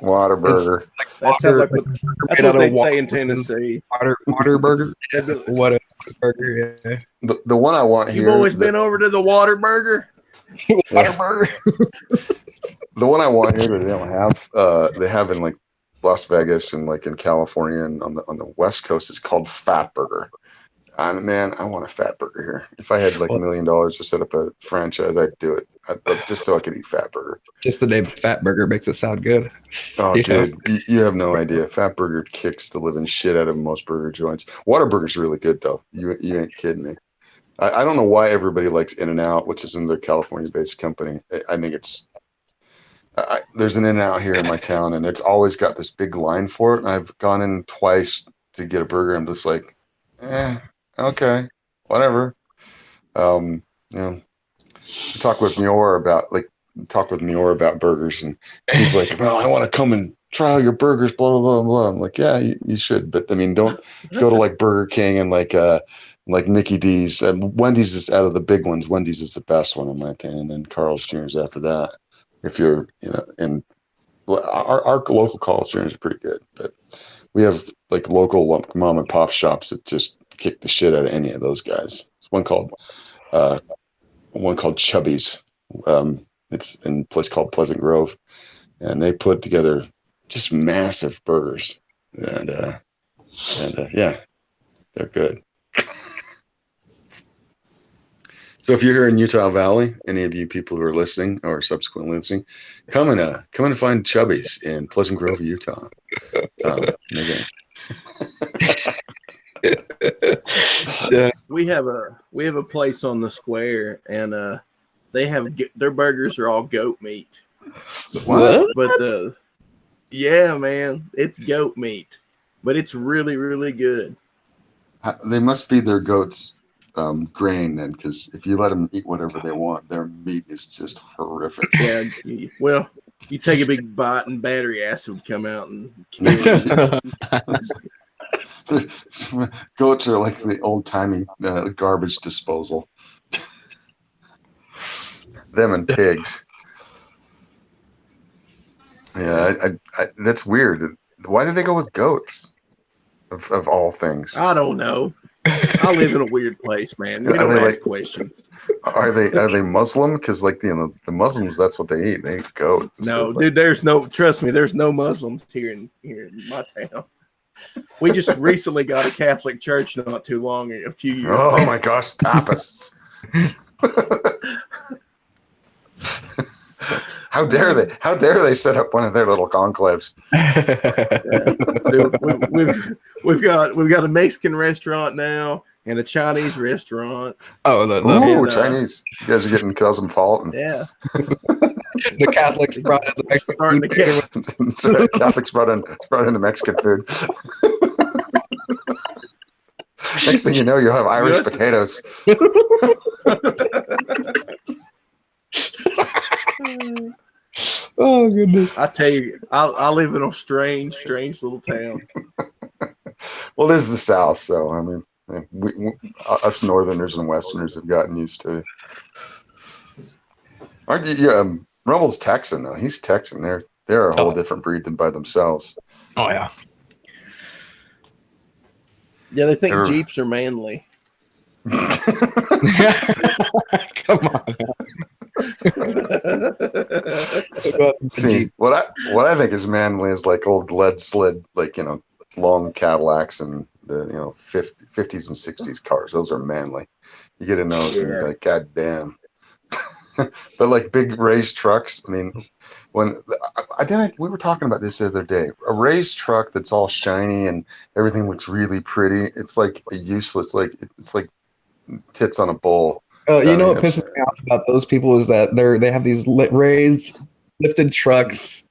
Whataburger. That sounds like that's what they'd say in water. Tennessee. Waterburger. Whataburger. Yeah. The one I want here. You've always been over to the Whataburger? Waterburger. The one I want here that they don't have. They have in Las Vegas and in California and on the West Coast. It's called Fat Burger. Man, I want a Fat Burger here. If I had $1 million to set up a franchise, I'd do it. Just so I could eat Fat Burger. Just the name Fat Burger makes it sound good. Oh, Yeah. dude, you have no idea. Fat Burger kicks the living shit out of most burger joints. Whataburger's really good though. You ain't kidding me. I don't know why everybody likes In-N-Out, which is another California-based company. I think it's there's an In-N-Out here in my town, and it's always got this big line for it. And I've gone in twice to get a burger. I'm just like, okay, whatever. Talk with Mior about burgers, and he's like, well, I want to come and try all your burgers, blah blah blah blah. I'm like, yeah, you should, but I mean, don't go to Burger King and Mickey D's. And Wendy's is out of the big ones. Wendy's is the best one in my opinion, and Carl's Jr. is after that. If you're, and our local Carl's Jr. is pretty good, but we have local mom and pop shops that just kick the shit out of any of those guys. There's one called Chubby's. It's in a place called Pleasant Grove, and they put together just massive burgers, and yeah, they're good. So if you're here in Utah Valley, any of you people who are listening or subsequently listening, come and find Chubby's in Pleasant Grove, Utah. Yeah. we have a place on the square, and they have their burgers are all goat meat. What? But yeah, man, it's goat meat, but it's really really good. They must feed their goats grain then, because if you let them eat whatever they want, their meat is just horrific. Yeah, well, you take a big bite and battery acid would come out and kill you. Goats are like the old timey garbage disposal. Them and pigs. Yeah, that's weird. Why did they go with goats? Of all things, I don't know. I live in a weird place, man. We don't ask questions. Are they Muslim? Because the Muslims, that's what they eat. They eat goat. No, dude. Trust me. There's no Muslims here in my town. We just recently got a Catholic church not too long, a few years. Oh back. my gosh, Papists! How dare they? How dare they set up one of their little conclaves? So we've got a Mexican restaurant now and a Chinese restaurant. Oh, Chinese! You guys are getting cosmopolitan. Yeah. The Catholics brought in the Mexican food. Catholics brought in the Mexican food. Next thing you know, you'll have Irish potatoes. Oh goodness! I tell you, I live in a strange little town. Well, this is the South, so I mean, we us Northerners and Westerners have gotten used to it. Aren't you? Rumble's Texan though. He's Texan. They're a whole different breed than by themselves. Oh yeah. Yeah, they think Jeeps are manly. Come on. See, what I think is manly is like old lead slid, long Cadillacs and the 50s and 60s cars. Those are manly. You get in those and you're like, God damn. But like big raised trucks, I mean, we were talking about this the other day. A raised truck that's all shiny and everything looks really pretty. It's like a useless, it's like tits on a bowl. You know what pisses me off about those people is that they have these raised, lifted trucks,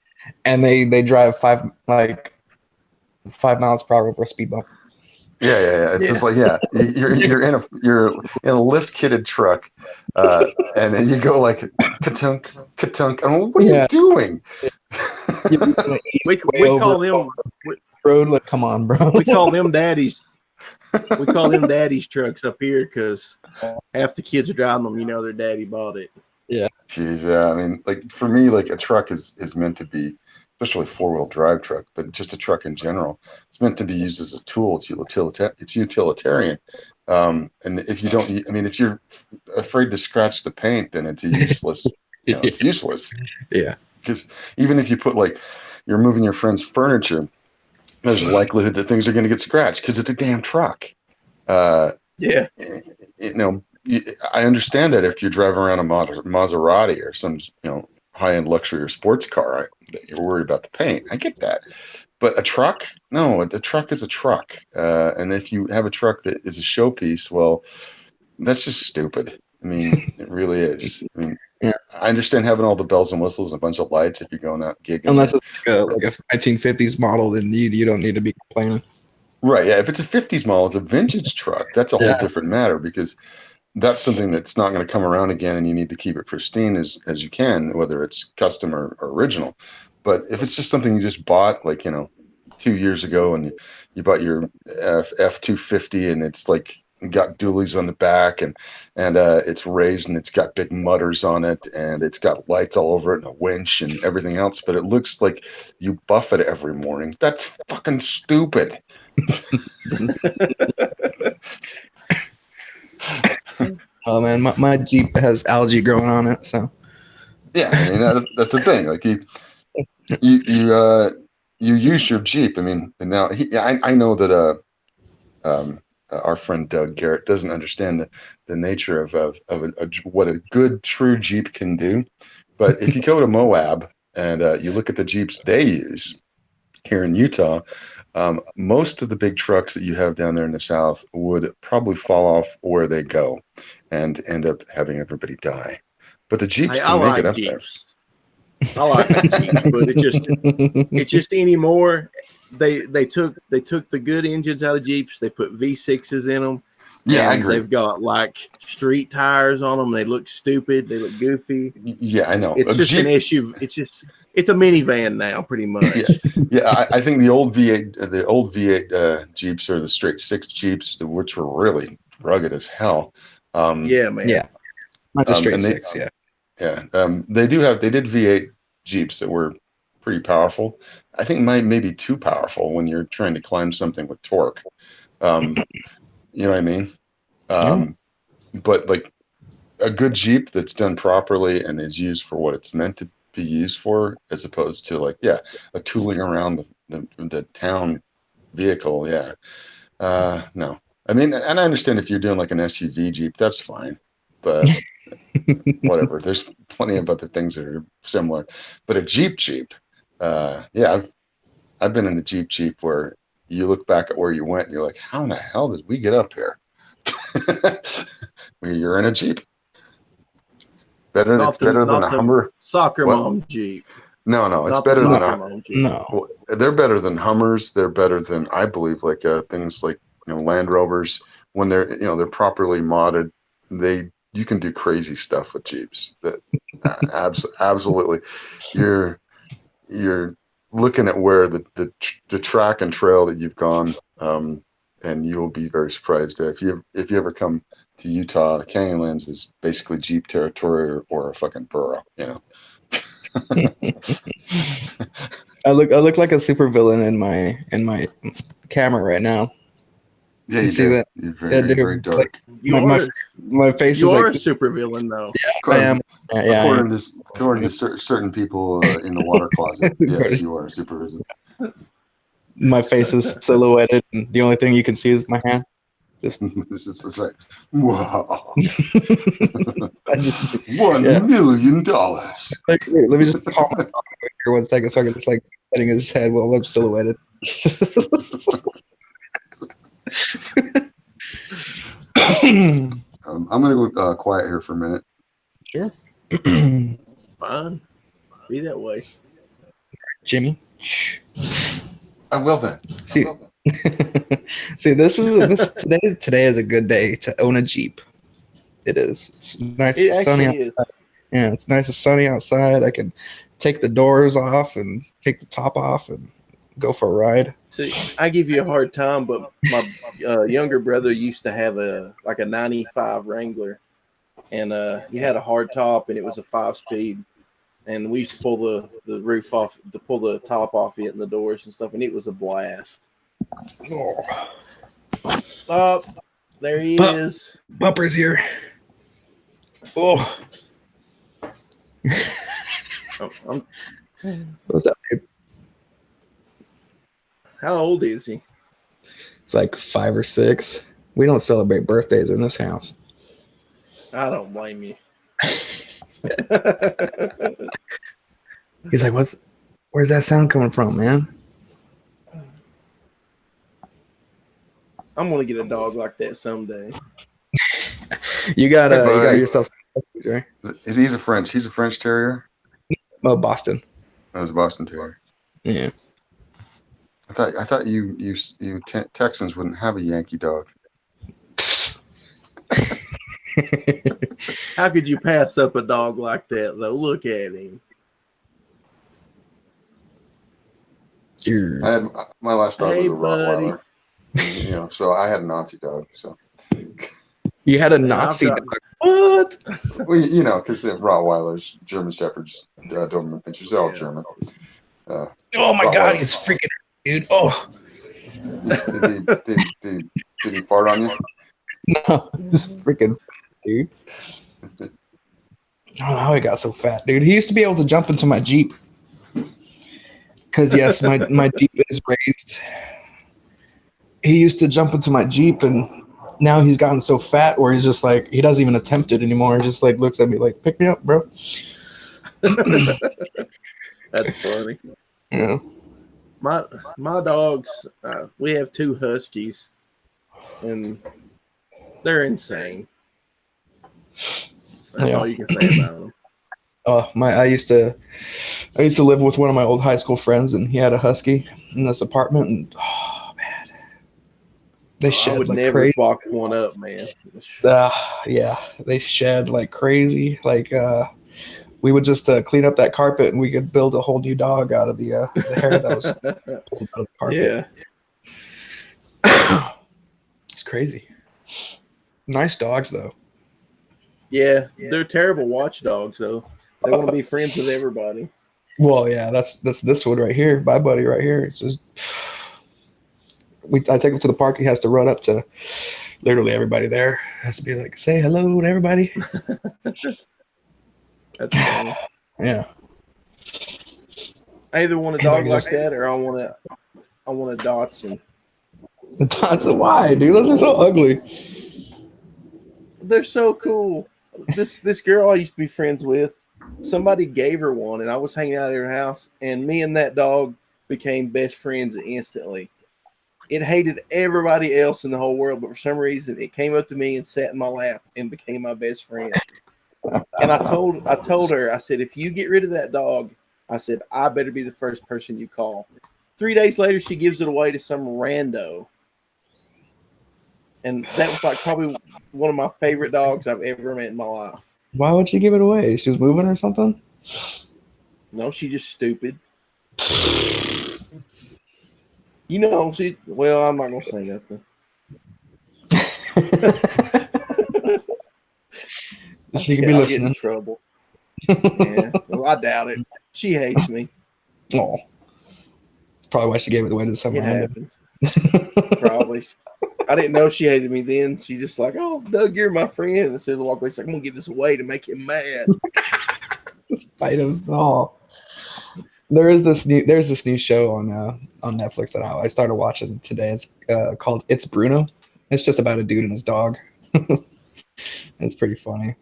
and they drive 5 miles per hour over a speed bump. Yeah. It's just like you're in a lift kitted truck, and then you go like ka-tunk. And what are you doing? we call them road. Like, come on, bro. We call them daddies. We call them daddy's trucks up here because half the kids are driving them. Their daddy bought it. Yeah. Jeez, yeah. I mean, like for me, like a truck is meant to be, especially a 4-wheel drive truck, but just a truck in general. It's meant to be used as a tool. It's utilitarian. And if you don't, if you're afraid to scratch the paint, then it's useless. It's useless. Yeah. Because even if you put you're moving your friend's furniture, there's a likelihood that things are going to get scratched because it's a damn truck. Yeah. I understand that if you're driving around a Maserati or some, high-end luxury or sports car, you're worried about the paint. I get that. But a truck? No, a truck is a truck. And if you have a truck that is a showpiece, well, that's just stupid. I mean, it really is. I mean, yeah. I understand having all the bells and whistles and a bunch of lights if you're going out gigging. Unless it's like a 1950s model, then you don't need to be complaining. Right, yeah. If it's a 50s model, it's a vintage truck. That's a whole different matter because that's something that's not going to come around again, and you need to keep it pristine as you can, whether it's custom or original. But if it's just something you just bought, 2 years ago, and you bought your F-250, and it's got dualies on the back, and it's raised, and it's got big mutters on it, and it's got lights all over it, and a winch, and everything else, but it looks like you buff it every morning. That's fucking stupid. Oh man, my Jeep has algae growing on it, so yeah, I mean that's the thing. Like you use your Jeep. I mean, and now I know that our friend Doug Garrett doesn't understand the nature of what a good true Jeep can do. But if you go to Moab and you look at the Jeeps they use here in Utah, Most of the big trucks that you have down there in the South would probably fall off where they go and end up having everybody die. But the Jeeps I can make it like up Jeeps. I like Jeeps, but it's just anymore. They took the good engines out of Jeeps. They put V6s in them. there. Yeah, I And agree. they've got like street tires on them. They look stupid. They look goofy. Yeah, I know. It's A just Jeep, an issue. It's a minivan now, pretty much. yeah. I think the old V8 Jeeps are the straight six Jeeps, which were really rugged as hell. Yeah, man. Yeah. Mine's a straight and they, 6, yeah. Yeah, they did V8 Jeeps that were pretty powerful. I think mine may be too powerful when you're trying to climb something with torque. You know what I mean? But like a good Jeep that's done properly and is used for what it's meant to be used for, as opposed to like, yeah, a tooling around the town vehicle. Yeah. No. I mean, and I understand if you're doing like an SUV Jeep, that's fine. But whatever. There's plenty of other things that are similar. But a Jeep, yeah, I've been in a Jeep where you look back at where you went and you're like, how in the hell did we get up here? You're in a Jeep. It's better than a Hummer. Soccer What? mom Jeep. No, it's Not better the than soccer mom Jeep. No. they're better than Hummers. They're better than, I believe, like things like Land Rovers. When they're properly modded, you can do crazy stuff with Jeeps. That absolutely, you're looking at where the track and trail that you've gone, and you will be very surprised if you ever come to Utah. Canyonlands is basically Jeep territory or a fucking burrow. I look like a supervillain in my camera right now. Yeah, you see that? You're very dark. Like, You my face you is are like a super villain, though. I am. Yeah, according to certain people in the water closet, yes, you are a supervillain. My face is silhouetted, and the only thing you can see is my hand. Just This is like, wow. I just, $1 million. Wait, let me just call my dog here 1 second so I can just like petting his head while I'm silhouetted. I'm gonna go quiet here for a minute. Sure. Fine. Be that way. Jimmy. I will then. See, see, today is a good day to own a Jeep. It is. It's nice and sunny. Actually is. Yeah, it's nice and sunny outside. I can take the doors off and take the top off and go for a ride. See, I give you a hard time, but my younger brother used to have a 95 Wrangler, and he had a hard top, and it was a 5-speed. And we used to pull the roof off, to pull the top off it and the doors and stuff, and it was a blast. Oh, there he is. Bumper's here. Oh. What's up, dude? How old is he? It's like 5 or 6. We don't celebrate birthdays in this house. I don't blame you. He's like, where's that sound coming from, man? I'm gonna get a dog like that someday. You got yourself, right? He's a French Terrier. Oh, Boston. That was a Boston Terrier. Yeah. I thought you Texans wouldn't have a Yankee dog. How could you pass up a dog like that, though? Look at him. I had my last dog was a buddy. Rottweiler. So I had a Nazi dog. So You had a Nazi dog. What? Well, because Rottweilers, German Shepherds, Doberman Pinschers, they're all German. Oh my God, he's freaking, dude. Oh. Did he fart on you? No, this is freaking, dude. I don't know how he got so fat, dude. He used to be able to jump into my Jeep. Because, yes, my Jeep is raised. He used to jump into my Jeep, and now he's gotten so fat where he's just like, he doesn't even attempt it anymore. He just like looks at me like, pick me up, bro. That's funny. Yeah. my dogs. We have 2 huskies, and they're insane. That's all you can say about them. Oh, I used to live with one of my old high school friends, and he had a husky in this apartment, and oh man, they I shed would like never crazy. box one up, man. Yeah, they shed like crazy. Like we would just clean up that carpet, and we could build a whole new dog out of the hair that was pulled out of the carpet. Yeah, It's crazy. Nice dogs though. yeah, they're terrible watchdogs though. They want to be friends with everybody. Well, yeah, that's this one right here, my buddy right here. It's just I take him to the park. He has to run up to literally everybody there. Has to be like, say hello to everybody. That's funny. Yeah. I either want a dog like that or I want a Dachshund. That's why, dude. Those are so ugly. They're so cool. This girl I used to be friends with, somebody gave her one, and I was hanging out at her house, and me and that dog became best friends instantly. It hated everybody else in the whole world, but for some reason, it came up to me and sat in my lap and became my best friend. And I told her, I said, if you get rid of that dog, I said, I better be the first person you call. 3 days later, she gives it away to some rando. And that was like probably one of my favorite dogs I've ever met in my life. Why would she give it away? She was moving or something? No, she's just stupid. You know, well, I'm not going to say nothing. She could be I'll get in listening. trouble. Yeah, well, I doubt it. She hates me. Oh, that's probably why she gave it away to some It random. happens. Probably. I didn't know she hated me then. She just like, oh, Doug, you're my friend. And says walk away. She's like, I'm gonna give this away to make him mad. Spite him. Oh, there's this new show on Netflix that I started watching today. It's called It's Bruno. It's just about a dude and his dog. It's pretty funny.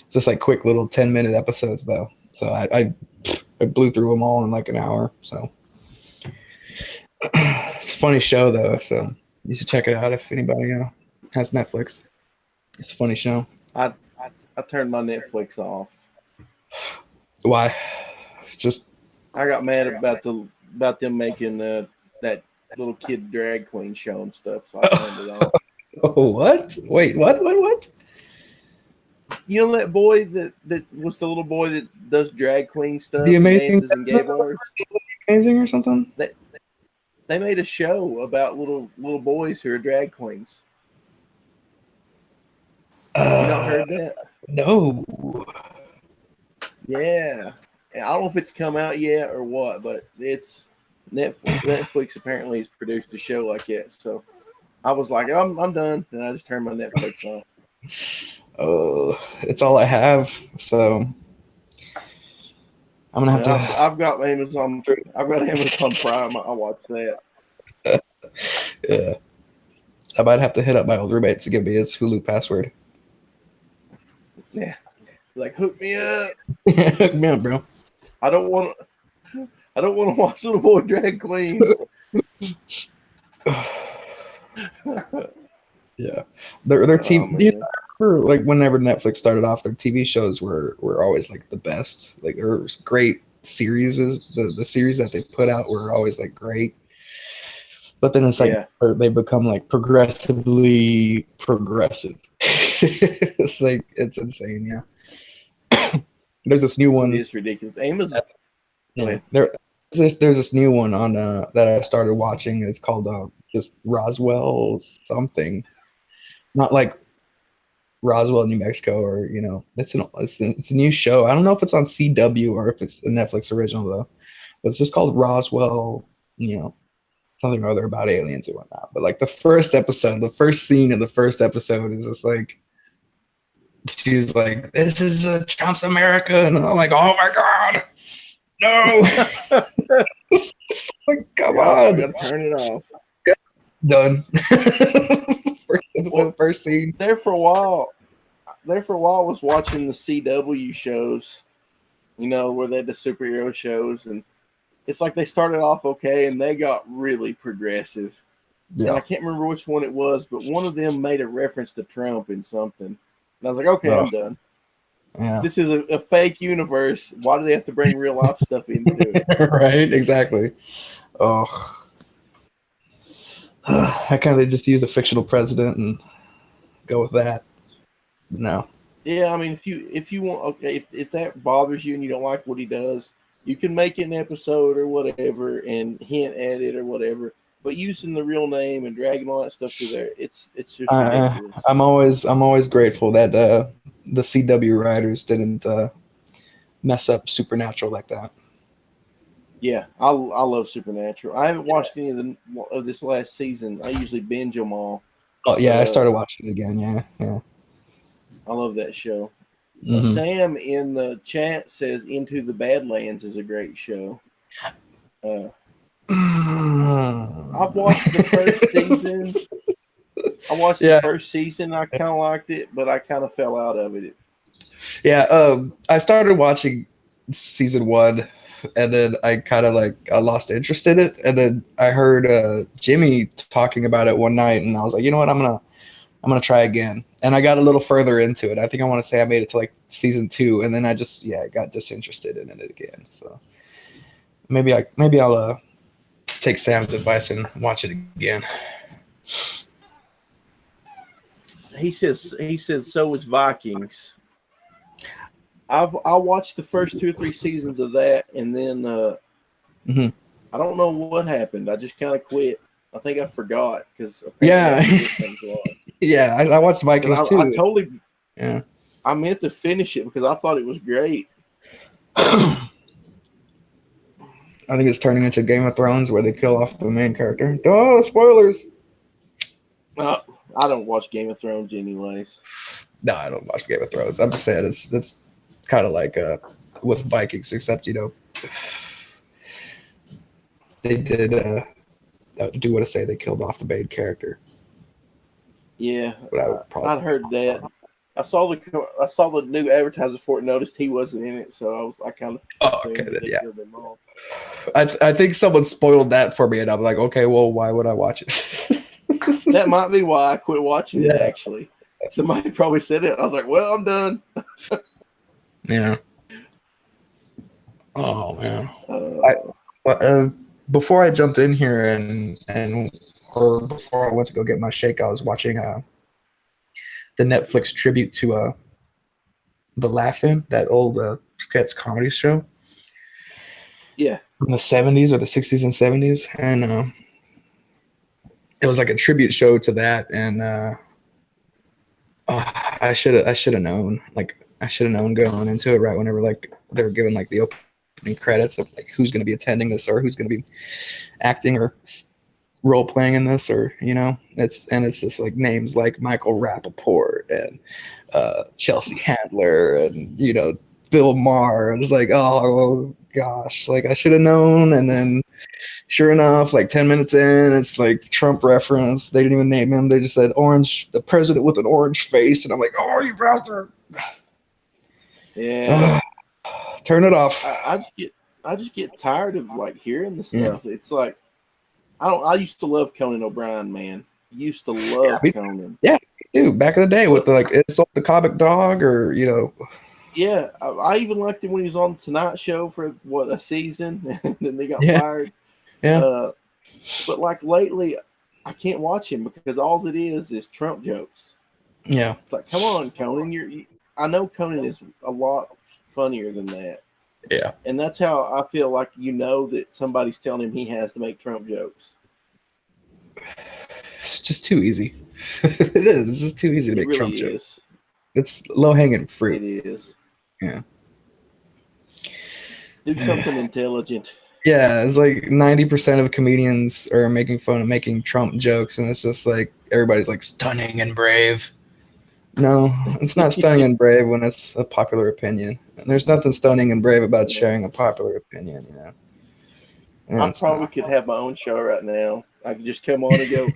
It's just like quick little 10-minute episodes though. So I blew through them all in like an hour. So it's a funny show though. So you should check it out if anybody has Netflix. It's a funny show. I turned my Netflix off. Why? Just I got mad about them making that little kid drag queen show and stuff, so I turned it off. oh, what? Wait, what? You know that boy that was the little boy that does drag queen stuff, The Amazing dances in gay bars? Amazing or something? They made a show about little boys who are drag queens. You not heard that? No. Yeah. I don't know if it's come out yet or what, but it's Netflix apparently has produced a show like that. So I was like, I'm done, and I just turned my Netflix off. Oh, it's all I have. So I'm gonna have to. I've got Amazon. I've got Amazon Prime. I watch that. Yeah. I might have to hit up my old roommate to give me his Hulu password. Yeah. Like, hook me up. Hook me up, bro. I don't want to watch little boy drag queens. Yeah, their TV, like whenever Netflix started off, their TV shows were always like the best. Like there was great series. The series that they put out were always like great. But then it's like they become like progressively progressive. It's like it's insane. Yeah. There's this new one. It's ridiculous. Amazon. Yeah, there's this new one on that I started watching. It's called just Roswell something, not like Roswell, New Mexico, or it's a new show. I don't know if it's on CW or if it's a Netflix original though. But it's just called Roswell. Something or other about aliens and whatnot. But like the first scene of the first episode is just like. She's like, this is Trump's America. And I'm like, oh my God. No. Like, come on. I gotta turn it off. Done. First scene. There for a while, I was watching the CW shows, where they had the superhero shows. And it's like they started off okay and they got really progressive. And I Yeah. can't remember which one it was, but one of them made a reference to Trump in something. And I was like, okay, I'm done. Yeah. This is a fake universe. Why do they have to bring real life stuff into it? Right. Exactly. Oh. I kind of just use a fictional president and go with that. No. Yeah, I mean, if you want, okay, if that bothers you and you don't like what he does, you can make an episode or whatever and hint at it or whatever. But using the real name and dragging all that stuff through there, it's just ridiculous. I'm always grateful that the CW writers didn't mess up Supernatural like that. Yeah, I love Supernatural. I haven't watched any of this last season. I usually binge them all. Oh yeah, I started watching it again. Yeah. I love that show. Mhm. Sam in the chat says Into the Badlands is a great show. I've watched the first season. The first season. I kind of liked it, but I kind of fell out of it. Yeah, I started watching season 1, and then I lost interest in it, and then I heard Jimmy talking about it one night, and I was like, you know what, I'm gonna try again, and I got a little further into it. I think I want to say I made it to like season 2, and then I got disinterested in it again. So maybe I'll take Sam's advice and watch it again. He says so is Vikings. I watched the first 2 or 3 seasons of that, and then I don't know what happened. I just kind of quit. I think I forgot because Yeah, yeah. I watched Vikings too. I totally I meant to finish it because I thought it was great. I think it's turning into Game of Thrones where they kill off the main character. Oh, spoilers! I don't watch Game of Thrones anyways. No, I don't watch Game of Thrones. I'm just saying it's kind of like with Vikings, except they did do what I say. They killed off the main character. Yeah, But I'd heard that. I saw the new advertiser for it. Noticed he wasn't in it, so I kind of okay, then, they killed him off. I think someone spoiled that for me, and I'm like, okay, well, why would I watch it? That might be why I quit watching it. Actually, somebody probably said it. I was like, well, I'm done. Yeah. Oh man. Before I jumped in here or before I went to go get my shake, I was watching the Netflix tribute to the Laugh-In, that old sketch comedy show. Yeah. From the 70s or the 60s and 70s, and it was like a tribute show to that, and I should have known. Like I should have known going into it right whenever like they were giving like the opening credits of like who's going to be attending this or who's going to be acting or role playing in this, or it's just like names like Michael Rappaport and Chelsea Handler and Bill Maher. And it's like, oh gosh, like I should have known. And then sure enough, like 10 minutes in, it's like Trump reference. They didn't even name him. They just said orange, the president with an orange face. And I'm like, oh, you bastard. Yeah. Turn it off. I just get tired of like hearing the stuff. Yeah. It's like I used to love Conan O'Brien, man. Used to love Conan. Yeah, dude. Back in the day with the comic dog, or Yeah, I even liked him when he was on the Tonight Show for a season, and then they got fired. Yeah. But like lately, I can't watch him because all it is Trump jokes. Yeah. It's like, come on, Conan. I know Conan is a lot funnier than that. Yeah. And that's how I feel like that somebody's telling him he has to make Trump jokes. It's just too easy. It is. It's just too easy to make Trump jokes. It's low-hanging fruit. It is. Yeah. Do something intelligent. Yeah, it's like 90% of comedians are making fun of making Trump jokes, and it's just like everybody's like stunning and brave. No, it's not stunning and brave when it's a popular opinion. And there's nothing stunning and brave about sharing a popular opinion, I probably could have my own show right now. I could just come on and go,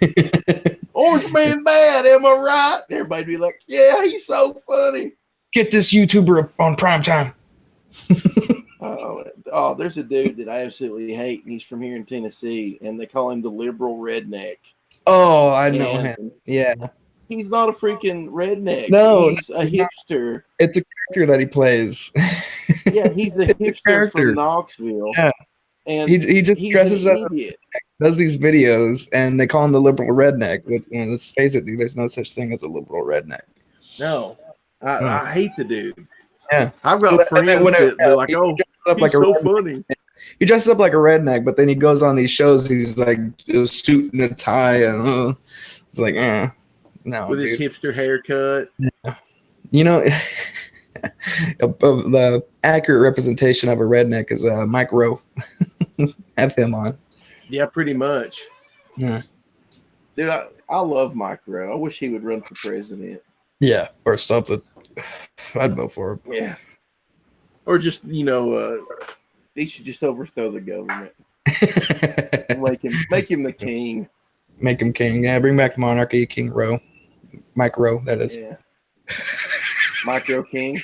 Orange Man bad, am I right? And everybody'd be like, yeah, he's so funny. Get this YouTuber on prime time. There's a dude that I absolutely hate, and he's from here in Tennessee, and they call him the liberal redneck. Oh, I know And him. Yeah. he's not a freaking redneck. No, He's a hipster. it's a character that he plays. Yeah, he's a It's a hipster character. from Knoxville. Yeah. And He just he's dresses an up, idiot. does these videos, and they call him the liberal redneck. But let's face it, dude, there's no such thing as a liberal redneck. No, I hate the dude. Yeah. I've got friends that they're like, oh, he's so funny. He dresses up like a redneck, but then he goes on these shows. He's like a suit and a tie, and it's like, no. With his hipster haircut. Yeah. You know, the accurate representation of a redneck is Mike Rowe. Have him on. Yeah, pretty much. Yeah. Dude, I love Mike Rowe. I wish he would run for president. Yeah, or something. I'd vote for him. Yeah. Or just, he should just overthrow the government. make him the king. Make him king. Yeah, bring back monarchy, King Rowe. Mike Rowe, that is. Yeah. Micro King.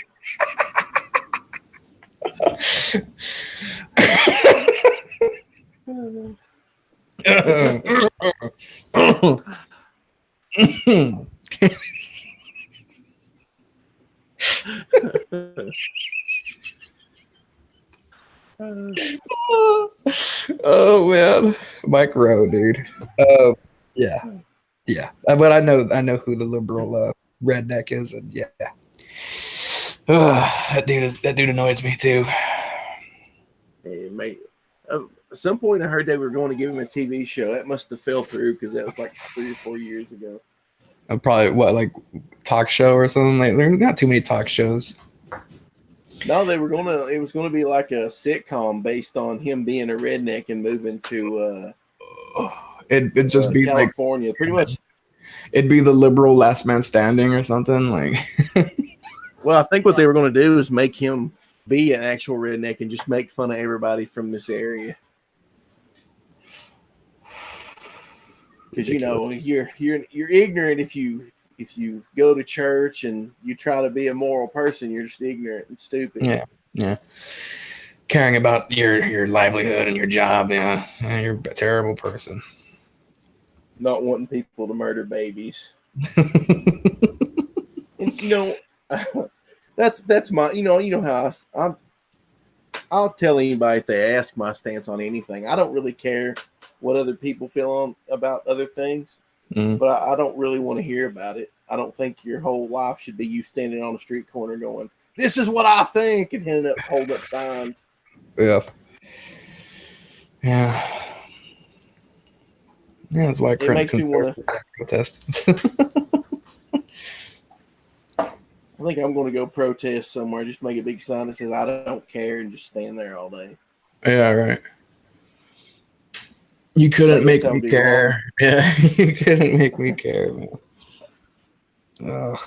Oh man, Mike Rowe, dude. Yeah. But I know who the liberal redneck is, and yeah. That dude annoys me too. Hey, mate. At some point, I heard they were going to give him a TV show. That must have fell through because that was like 3 or 4 years ago. Probably like talk show or something. Like there's not too many talk shows. No, it was gonna be like a sitcom based on him being a redneck and moving to it'd just be California, like, pretty much. It'd be the liberal last man standing or something like. Well, I think what they were going to do is make him be an actual redneck and just make fun of everybody from this area. Because you're ignorant if you go to church and you try to be a moral person. You're just ignorant and stupid. Yeah. Caring about your livelihood and your job. Yeah, you're a terrible person. Not wanting people to murder babies. And, that's my how I'll tell anybody if they ask my stance on anything. I don't really care what other people feel about other things, but I don't really want to hear about it. I don't think your whole life should be you standing on a street corner going, "This is what I think," and hold up signs. Yeah. That's why it makes me want to protest. I think I'm going to go protest somewhere. Just make a big sign that says "I don't care" and just stand there all day. Yeah, right. You couldn't make me care. Yeah, you couldn't make me care, man. Ugh.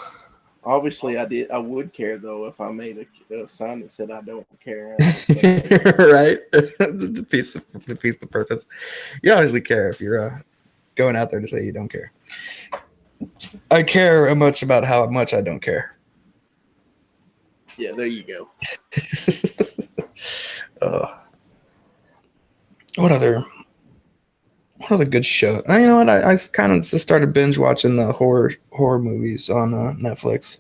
Obviously, I would care though if I made a sign that said "I don't care." Right? the piece of purpose. You obviously care if you're going out there to say you don't care. I care much about how much I don't care. Yeah, there you go. What other good show? You know what? I kind of just started binge watching the horror movies on Netflix.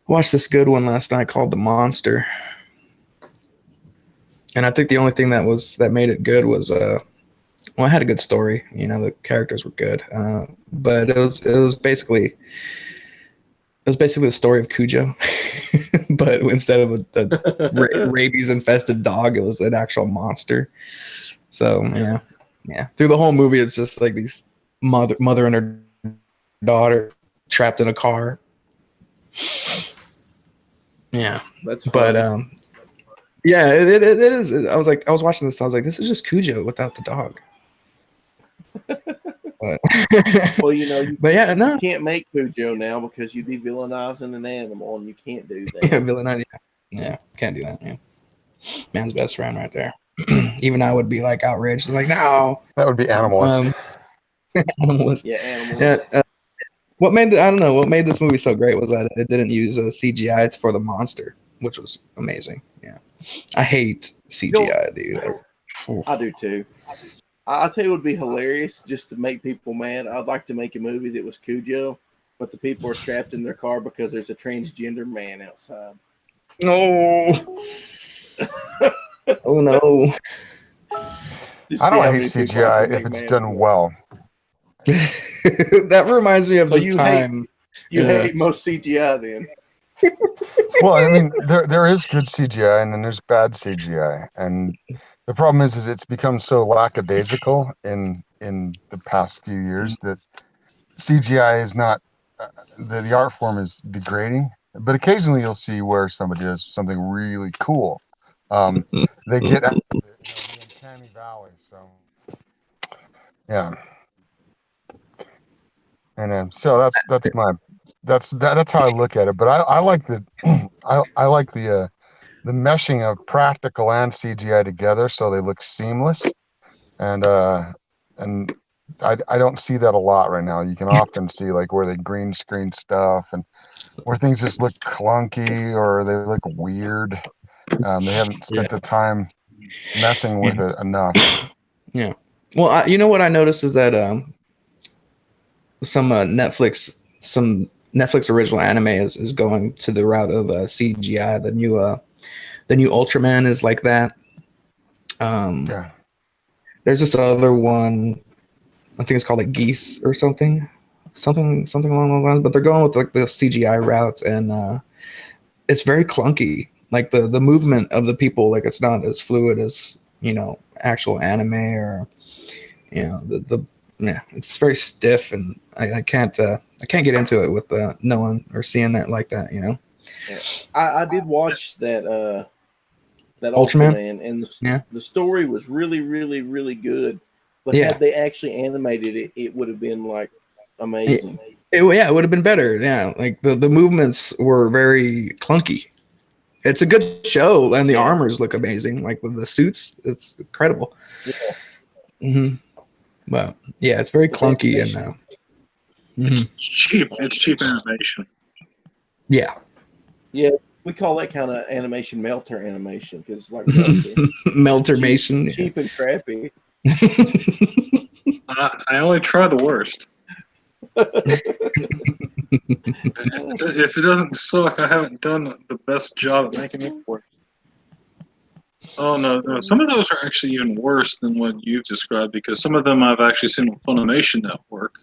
Watched this good one last night called The Monster, and I think the only thing that made it good was it had a good story. The characters were good, but it was basically the story of Cujo, but instead of a rabies infested dog, it was an actual monster. So yeah. Through the whole movie, it's just like these mother and her daughter trapped in a car. Yeah, that's funny. But yeah, it is. I was watching this. I was like, this is just Cujo without the dog. Well, you can't make Cujo now because you'd be villainizing an animal, and you can't do that. Yeah, villainizing. Yeah, can't do that. Yeah, man's best friend right there. Even I would be like outraged, like, no, that would be animalist. Animalist. Yeah, animalist. Yeah. What made this movie so great was that it didn't use CGI for the monster, which was amazing. Yeah. I hate CGI, dude. I do too. I tell you, it would be hilarious just to make people mad. I'd like to make a movie that was Cujo, but the people are trapped in their car because there's a transgender man outside. No. Oh no. Just I see don't how hate many people I CGI can make if it's mad done at me. well. That reminds me of So this you time. You hate most CGI then? Well, I mean, there is good CGI and then there's bad CGI, and the problem is it's become so lackadaisical in the past few years that CGI is not the art form is degrading. But occasionally you'll see where somebody does something really cool. They get out of the uncanny valley. So yeah, and so that's how I look at it. But I like the I like the meshing of practical and CGI together so they look seamless. And I don't see that a lot right now. You can often see like where they green screen stuff and where things just look clunky or they look weird. They haven't spent the time messing with it enough. Yeah. Well, you know what I noticed is that some Netflix original anime is going to the route of CGI. The new Ultraman is like that. Yeah. There's this other one. I think it's called like Geese or something along those lines. But they're going with like the CGI route, and it's very clunky. Like the movement of the people, like it's not as fluid as actual anime or the yeah, it's very stiff, and I can't get into it with knowing or seeing that like that. Yeah. I did watch that Ultraman. Ultraman, and Yeah. the story was really, really, really good. But Yeah. had they actually animated it, it would have been like amazing. It would have been better. Yeah, like the movements were very clunky. It's a good show, and the armors look amazing. Like the suits, it's incredible. Yeah. Mm-hmm. But yeah, it's very But clunky and It's cheap. It's cheap animation. yeah. Yeah, we call that kind of animation melter animation because like melter, Meltermation. cheap and crappy. I only try the worst. If it doesn't suck, I haven't done the best job at making it work. Oh no, some of those are actually even worse than what you've described because some of them I've actually seen on Funimation Network.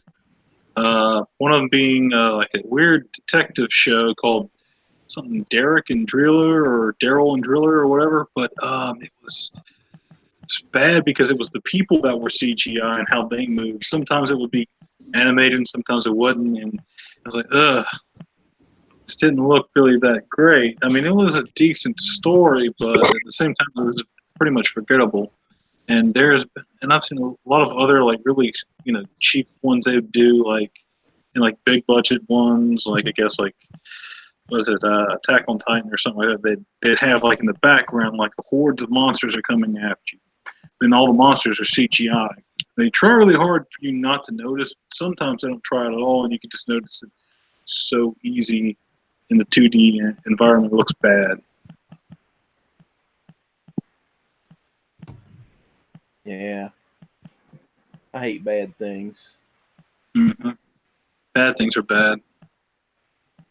One of them being like a weird detective show called something Derek and Driller or Daryl and Driller or whatever. But it's bad because it was the people that were CGI and how they moved. Sometimes it would be animated, and sometimes it wouldn't, and I was like, ugh. This didn't look really that great. I mean, it was a decent story, but at the same time, it was pretty much forgettable. And I've seen a lot of other like really cheap ones they would do like big budget ones, like I guess like was it Attack on Titan or something like that. They'd have like in the background like hordes of monsters are coming after you, and all the monsters are CGI. They try really hard for you not to notice. Sometimes they don't try it at all, and you can just notice it so easy in the 2D environment. It looks bad. Yeah, I hate bad things. Mm-hmm. Bad things are bad.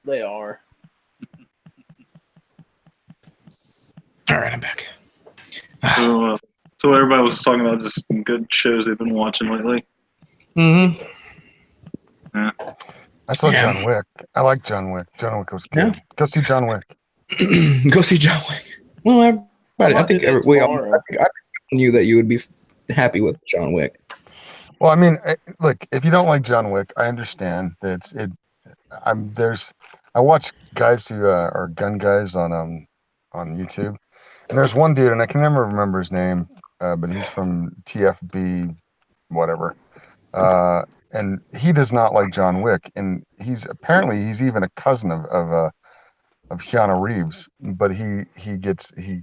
They are. All right, I'm back. So everybody was talking about just some good shows they've been watching lately. Mm-hmm. Yeah. I saw John Wick. I like John Wick. John Wick was good. Yeah. Go see John Wick. Go see John Wick. Well, I think I knew that you would be happy with John Wick. Well, I mean, look, if you don't like John Wick, I understand that I watch guys who are gun guys on YouTube, and there's one dude, and I can never remember his name, but he's from TFB, whatever, and he does not like John Wick, and he's even a cousin of Keanu Reeves, but he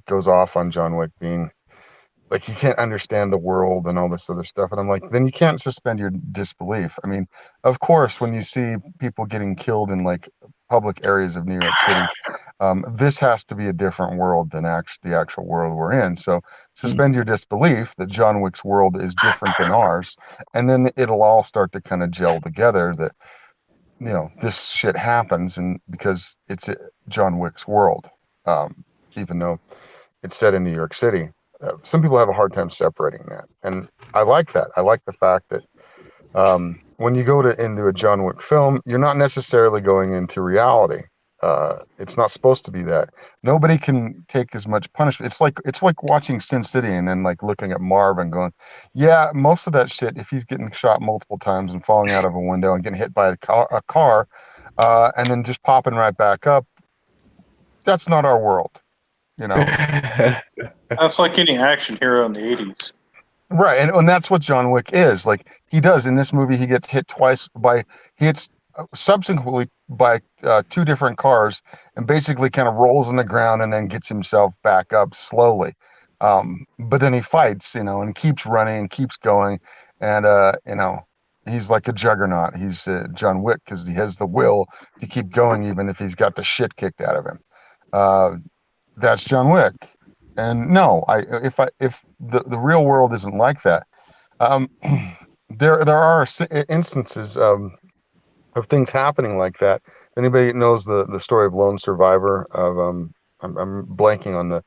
goes off on John Wick being like he can't understand the world and all this other stuff, and I'm like, then you can't suspend your disbelief. I mean, of course, when you see people getting killed in like public areas of New York City, This has to be a different world than the actual world we're in. So suspend your disbelief that John Wick's world is different than ours, and then it'll all start to kind of gel together that, you know, this shit happens, and because it's John Wick's world, even though it's set in New York City. Some people have a hard time separating that, and I like that. I like the fact that when you go into a John Wick film, you're not necessarily going into reality. It's not supposed to be that. Nobody can take as much punishment. It's like watching Sin City and then like looking at Marv and going, yeah, most of that shit. If he's getting shot multiple times and falling out of a window and getting hit by a car, and then just popping right back up, that's not our world, you know. That's like any action hero in the 80s. Right, and that's what John Wick is. Like, he does in this movie, he gets hit twice he hits subsequently by two different cars, and basically kind of rolls on the ground and then gets himself back up slowly. But then he fights, you know, and keeps running and keeps going, and you know, he's like a juggernaut. He's John Wick because he has the will to keep going even if he's got the shit kicked out of him. That's John Wick. And no, if the real world isn't like that, there are instances of things happening like that. Anybody knows the story of Lone Survivor of I'm blanking on the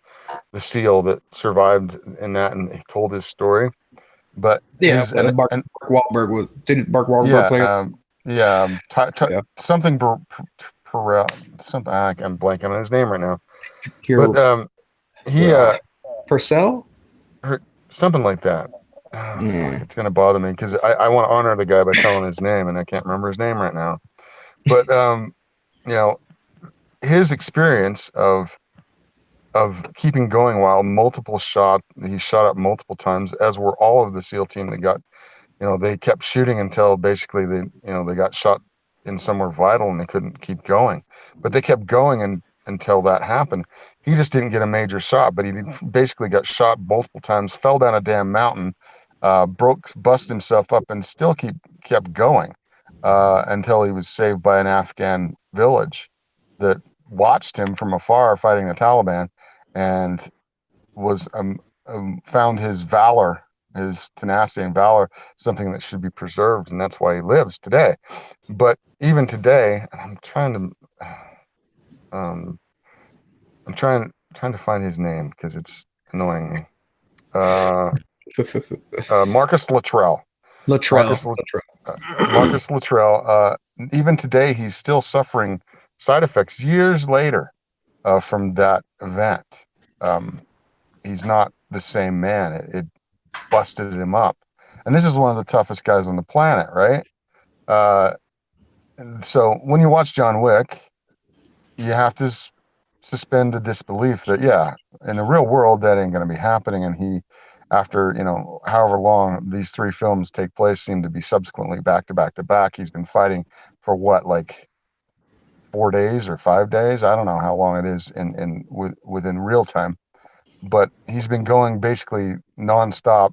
SEAL that survived in that, and he told his story. But yeah, Mark Wahlberg didn't Mark Wahlberg play? Something something I'm blanking on his name right now. Here, but he Purcell, something like that. Fuck, it's gonna bother me because I want to honor the guy by telling his name, and I can't remember his name right now. But you know, his experience of keeping going while he shot up multiple times, as were all of the SEAL team that got, you know, they kept shooting until basically they got shot in somewhere vital and they couldn't keep going, but they kept going until that happened. He just didn't get a major shot, but he basically got shot multiple times, fell down a damn mountain, busted himself up, and still kept going until he was saved by an Afghan village that watched him from afar fighting the Taliban, and was found his valor, his tenacity and valor, something that should be preserved, and that's why he lives today. But even today, I'm trying to find his name because it's annoying me. Marcus Luttrell. Marcus Luttrell. Even today, he's still suffering side effects years later from that event. He's not the same man. It busted him up, and this is one of the toughest guys on the planet, right? So when you watch John Wick, you have to suspend the disbelief that, yeah, in the real world that ain't going to be happening. And he, after, you know, however long these three films take place, seem to be subsequently back to back to back. He's been fighting for what, like 4 days or 5 days? I don't know how long it is within real time, but he's been going basically nonstop,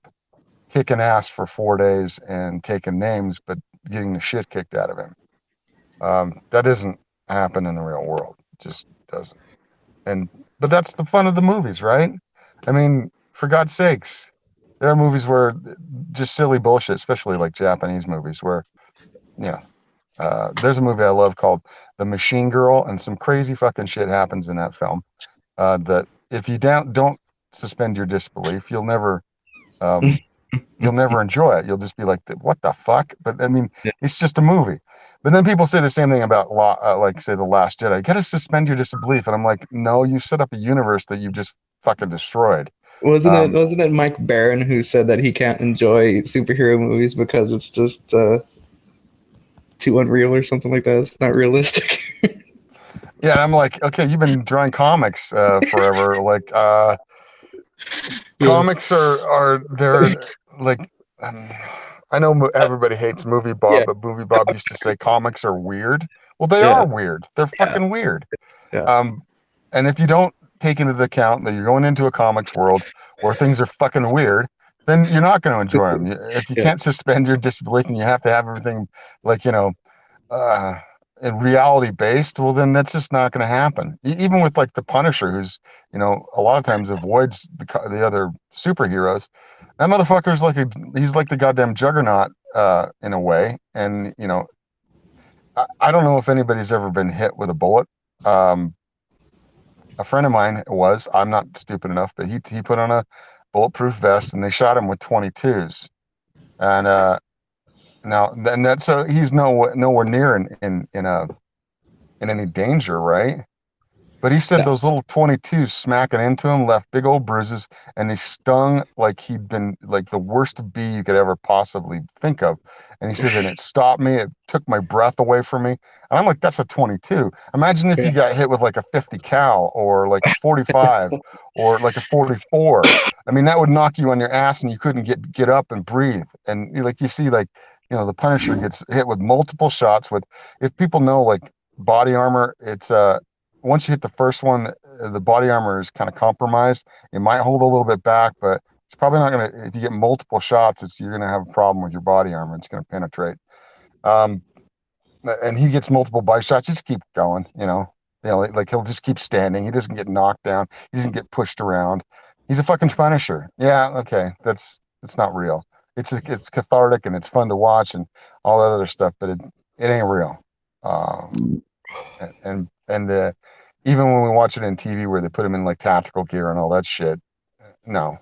kicking ass for 4 days and taking names, but getting the shit kicked out of him. That doesn't happen in the real world. It just doesn't. But that's the fun of the movies, right? I mean, for God's sakes, there are movies where just silly bullshit, especially like Japanese movies, where, you know, there's a movie I love called The Machine Girl, and some crazy fucking shit happens in that film. That if you don't suspend your disbelief, you'll never enjoy it. You'll just be like, what the fuck? But I mean, it's just a movie. But then people say the same thing about like, say, The Last Jedi. You gotta suspend your disbelief. And I'm like, no, you set up a universe that you just fucking destroyed. Wasn't it Mike Barron who said that he can't enjoy superhero movies because it's just too unreal or something like that? It's not realistic. Yeah, I'm like, okay, you've been drawing comics forever. Like, comics are they're like, I know everybody hates Movie Bob, but Movie Bob used to say comics are weird. Well, they are weird. They're fucking weird. Yeah. And if you don't take into account that you're going into a comics world where things are fucking weird, then you're not going to enjoy them. If you can't suspend your disbelief and you have to have everything like, you know, reality based, well, then that's just not going to happen. Even with like the Punisher, who's, you know, a lot of times avoids the other superheroes. That motherfucker's like he's like the goddamn juggernaut in a way. And, you know, I don't know if anybody's ever been hit with a bullet. A friend of mine was, I'm not stupid enough, but he put on a bulletproof vest and they shot him with 22s. And now then that's so he's nowhere near in any danger, right? But he said Yeah. those little 22s smacking into him left big old bruises, and he stung like he'd been like the worst bee you could ever possibly think of. And he says, and it stopped me. It took my breath away from me. And I'm like, that's a 22. Imagine if you got hit with like a 50 cal or like a 45 or like a 44. I mean, that would knock you on your ass, and you couldn't get up and breathe. And like you see, like, you know, the Punisher gets hit with multiple shots. With, if people know like body armor, it's once you hit the first one, the body armor is kind of compromised. It might hold a little bit back, but it's probably not going to, if you get multiple shots, you're going to have a problem with your body armor. It's going to penetrate. And he gets multiple body shots. Just keep going, like he'll just keep standing. He doesn't get knocked down. He doesn't get pushed around. He's a fucking Punisher. Yeah. Okay. It's not real. It's cathartic and it's fun to watch and all that other stuff, but it ain't real. And even when we watch it in TV where they put him in like tactical gear and all that shit, no.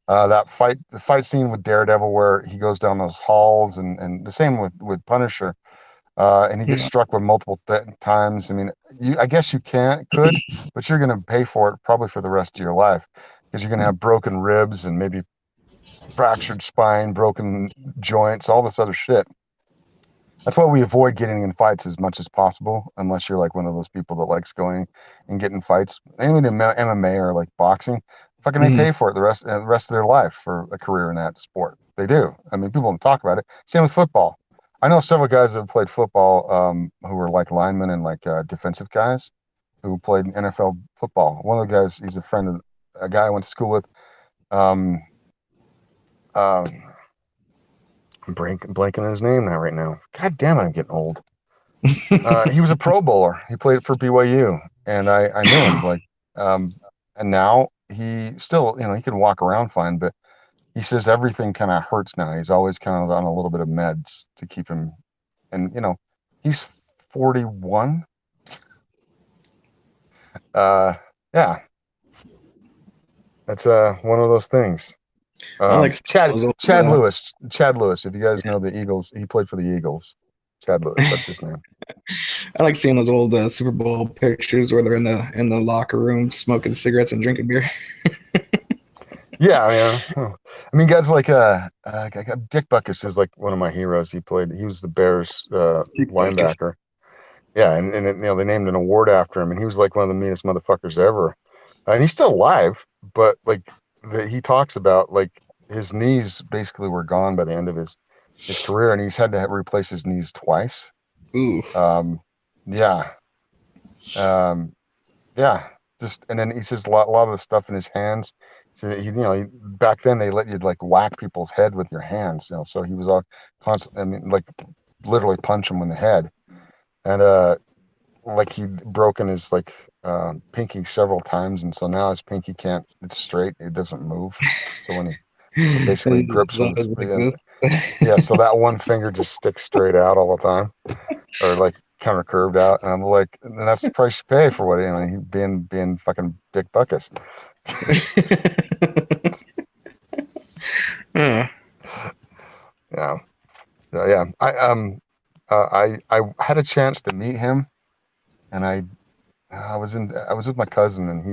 The fight scene with Daredevil where he goes down those halls and the same with Punisher, and he gets struck with multiple times. I mean, I guess you could, but you're going to pay for it probably for the rest of your life because you're going to have broken ribs and maybe fractured spine, broken joints, all this other shit. That's why we avoid getting in fights as much as possible, unless you're like one of those people that likes going and getting fights. Even in MMA or like boxing, fucking they pay for it the rest of their life for a career in that sport. They do. I mean, people don't talk about it. Same with football. I know several guys that have played football who were like linemen and like defensive guys who played NFL football. One of the guys, he's a friend of a guy I went to school with. I'm blanking on his name now right now. God damn it, I'm getting old. He was a Pro Bowler. He played for BYU, and I knew him. Like, and now he still, he can walk around fine, but he says everything kind of hurts now. He's always kind of on a little bit of meds to keep him, and he's 41. Yeah, that's one of those things. Chad Lewis. If you guys know the Eagles, he played for the Eagles. Chad Lewis, that's his name. I like seeing those old Super Bowl pictures where they're in the locker room smoking cigarettes and drinking beer. Yeah, I mean, guys like Dick Butkus is like one of my heroes. He was the Bears linebacker. Yeah, and they named an award after him, and he was like one of the meanest motherfuckers ever. And he's still alive, but like he talks about like his knees basically were gone by the end of his career, and he's had to replace his knees twice. Ooh. Yeah. Yeah. Just, and then he says a lot of the stuff in his hands. So back then they let you like whack people's head with your hands. So he was all constant. I mean, like literally punch him in the head, and like he'd broken his like pinky several times, and so now his pinky it's straight. It doesn't move. So basically he grips with so that one finger just sticks straight out all the time, or like kind of curved out. And I'm like, and that's the price you pay for what being fucking Dick Butkus. Yeah. Yeah. I had a chance to meet him, and I was with my cousin, and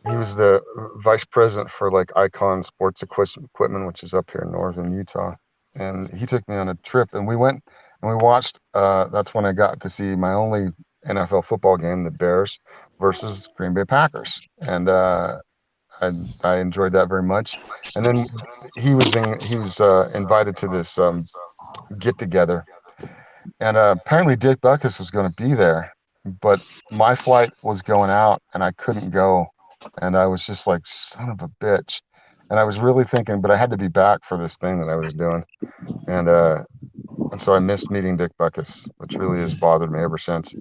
he was the vice president for like Icon Sports Equipment, which is up here in northern Utah. And he took me on a trip, and we went and we watched. That's when I got to see my only NFL football game, the Bears versus Green Bay Packers, and I enjoyed that very much. And then he was invited to this get together, and apparently Dick Butkus was going to be there, but my flight was going out, and I couldn't go. And I was just like, son of a bitch. And I was really thinking, but I had to be back for this thing that I was doing. And And so I missed meeting Dick Butkus, which really has bothered me ever since.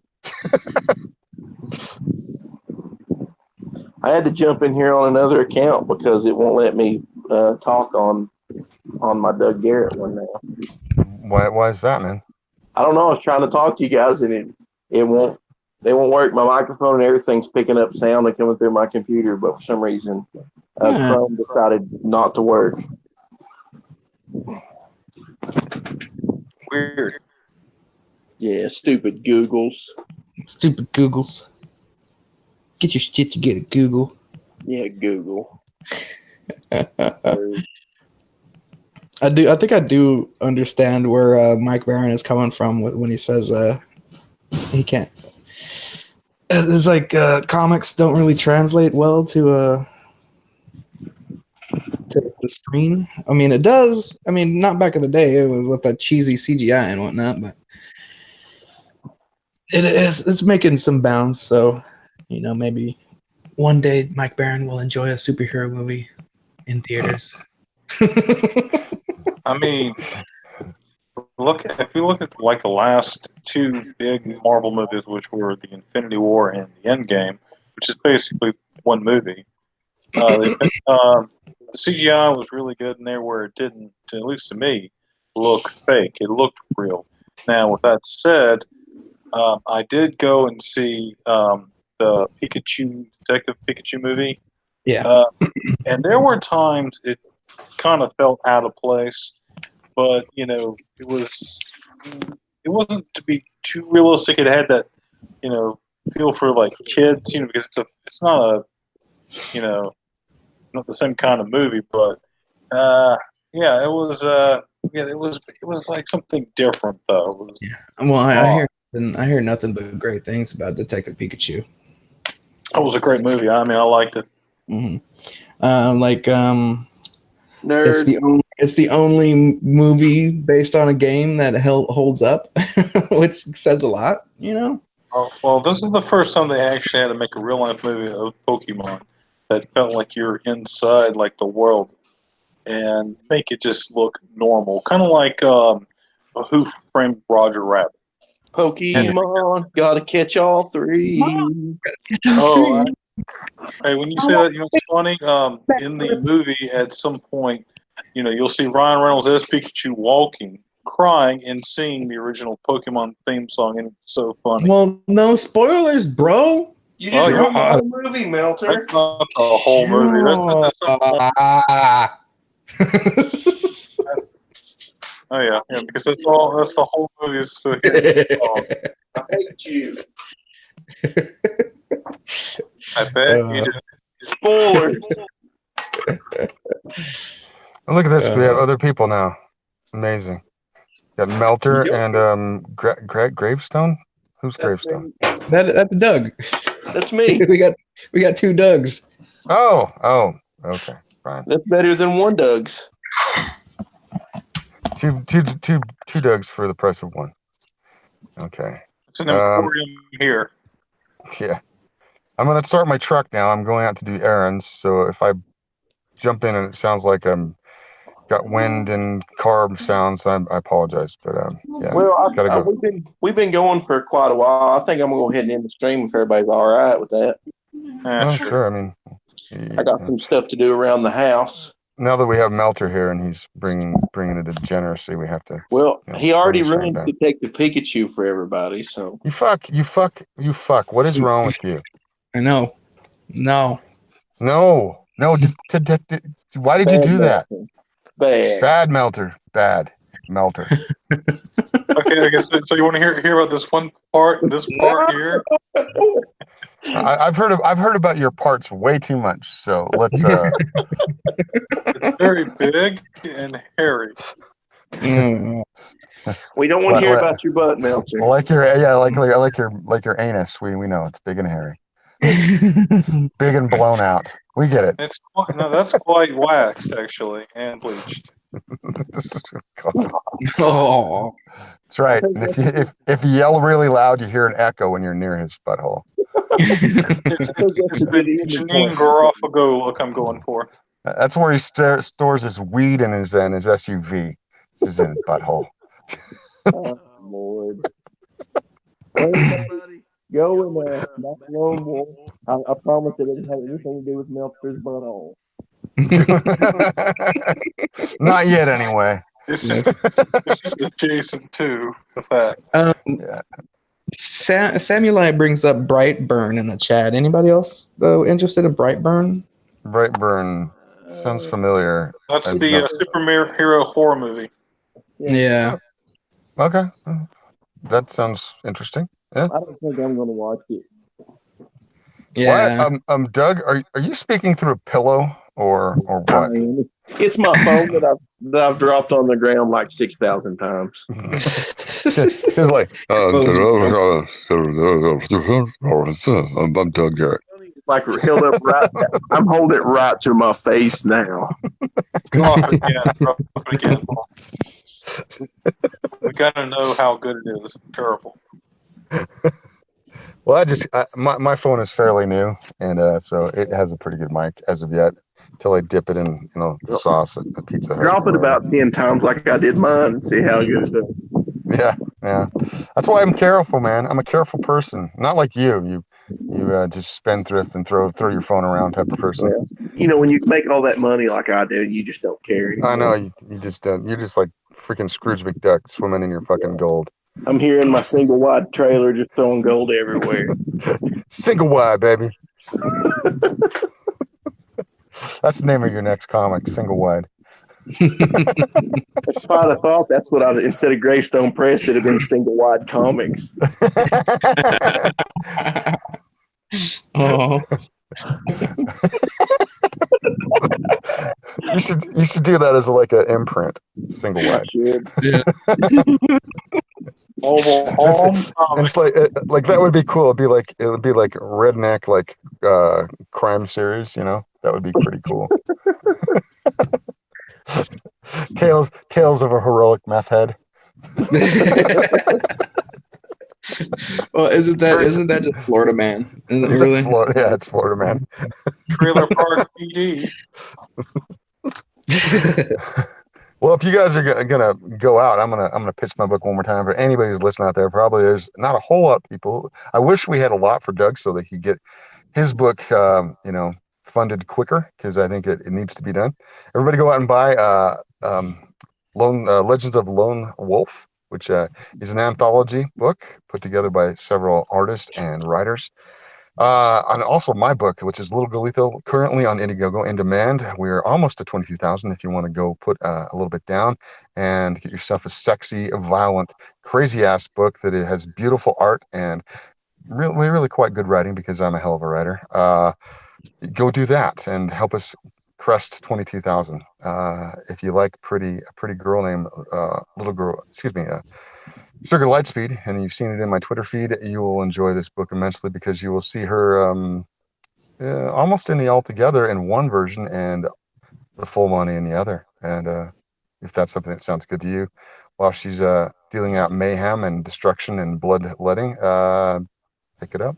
I had to jump in here on another account because it won't let me talk on my Doug Garrett one now. Why is that, man? I don't know. I was trying to talk to you guys, and it won't work. My microphone and everything's picking up sound and coming through my computer, but for some reason, Chrome decided not to work. Weird. Yeah, stupid Googles. Stupid Googles. Get your shit together, Google. Yeah, Google. I think I do understand where Mike Barron is coming from when he says he can't. It's like comics don't really translate well to the screen. I mean, it does. I mean, not back in the day. It was with that cheesy CGI and whatnot, but it's making some bounds. So, maybe one day Mike Barron will enjoy a superhero movie in theaters. I mean, if you look at like the last two big Marvel movies, which were the Infinity War and the Endgame, which is basically one movie, the CGI was really good in there where it didn't, at least to me, look fake. It looked real. Now, with that said, I did go and see the Detective Pikachu movie. Yeah. And there were times it kind of felt out of place, but it wasn't to be too realistic. It had that feel for like kids, because it's not not the same kind of movie, but it was like something different though. Well, I hear nothing but great things about Detective Pikachu. It was a great movie. I mean, I liked it. Mm-hmm. Nerd. It's the only movie based on a game that holds up, which says a lot, Well, this is the first time they actually had to make a real life movie of Pokemon that felt like you're inside like the world and make it just look normal, kind of like Who Framed Roger Rabbit. Pokemon, gotta catch all three. Oh, hey, when you say that, it's funny. In the movie, at some point, you'll see Ryan Reynolds as Pikachu walking, crying, and singing the original Pokemon theme song, and it's so funny. Well, no spoilers, bro. You just ruined the whole movie, Melter. That's not the whole movie. Oh yeah, because that's the whole movie is to hear. I hate you. I bet you do. Spoilers. Look at this. We have other people now. Amazing. Got Melter and Gravestone. Who's Gravestone? That's Doug. That's me. we got two Dougs. Oh, okay, fine. That's better than one Doug's. Two Dougs for the price of one. Okay. It's an emporium here. Yeah. I'm gonna start my truck now. I'm going out to do errands, so if I jump in and it sounds like I'm got wind and car sounds, I apologize. But yeah. Well, gotta go. we've been going for quite a while. I think I'm gonna go ahead and end the stream if everybody's all right with that. Sure. I mean, I got some stuff to do around the house. Now that we have Melter here and he's bringing the degeneracy, we have to. Well, he already ruined Detective Pikachu for everybody. So you fuck. What is wrong with you? I know. No. Why did you do that? Bad Melter. Bad Melter. Okay, I guess so. You want to hear about this one part? This part here. I've heard about your parts way too much. So let's. It's very big and hairy. We don't want to hear about your butt, Melter. Like your anus. We know it's big and hairy, big and blown out. We get it. That's quite waxed actually and bleached. Oh, that's right. And if you yell really loud, you hear an echo when you're near his butthole. It's the Janine Garofalo look I'm going for. That's where he stores his weed in his SUV. This is in his butthole. Oh, Lord. Well, everybody, go and not lone wolf. I promise it doesn't have anything to do with Meltzer's butthole. Not yet, anyway. This is adjacent to the fact. Yeah. Samueli brings up Brightburn in the chat. Anybody else though interested in Brightburn? Brightburn sounds familiar. That's I've the never- superhero horror movie. Yeah. Okay, that sounds interesting. Yeah. I don't think I'm going to watch it. Yeah. What? Doug, are you speaking through a pillow or what? It's my phone that I've dropped on the ground like 6,000 times. It's like I'm Doug Garrett. Like held up right. I'm holding it right to my face now. Drop it again. Drop it again. We gotta know how good it is. Terrible. Well, my phone is fairly new, and so it has a pretty good mic as of yet. Until I dip it in, sauce at Pizza Hut. Drop it about 10 times like I did mine and see how good it does. Yeah. That's why I'm careful, man. I'm a careful person. Not like you. You just spendthrift and throw your phone around type of person. Yeah. When you make all that money like I do, you just don't care anymore. I know you just don't. You're just like freaking Scrooge McDuck swimming in your fucking gold. I'm here in my single wide trailer just throwing gold everywhere. Single wide, baby. That's the name of your next comic, Single Wide. If I'd have thought that's what instead of Greystone Press, it'd have been Single Wide Comics. Oh. You should do that as like an imprint, Single Wide. Yeah. It's like that would be cool. It would be like redneck crime series. That would be pretty cool. Tales of a heroic meth head. Well, isn't that just Florida Man? Isn't it really? It's Florida Man. Trailer Park PD. Well, if you guys are gonna go out, I'm gonna pitch my book one more time for anybody who's listening out there. Probably there's not a whole lot of people. I wish we had a lot for Doug so that he could get his book, funded quicker, because I think it needs to be done. Everybody go out and buy Legends of Lone Wolf, which is an anthology book put together by several artists and writers. And also my book, which is Little Galito, currently on Indiegogo in demand. We're almost to 22,000 if you want to go put a little bit down and get yourself a sexy, violent, crazy-ass book that it has beautiful art and really, really quite good writing, because I'm a hell of a writer. Go do that and help us crest 22,000. If you like a pretty girl named Sugar Lightspeed, and you've seen it in my Twitter feed, you will enjoy this book immensely, because you will see her almost in the Altogether in one version and the Full Money in the other. And if that's something that sounds good to you, while she's dealing out mayhem and destruction and bloodletting, pick it up.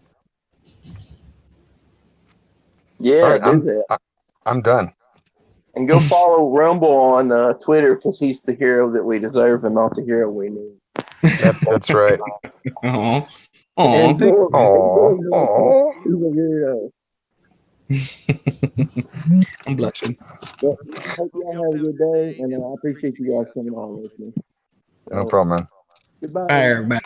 Yeah, All right, do that. I'm done. And go follow Rumble on Twitter, because he's the hero that we deserve and not the hero we need. That's right. Oh. And Oh. he's a hero. I'm blushing. Well, hope y'all have a good day, and I appreciate you guys coming on with me. No problem, man. Goodbye. All right, everybody.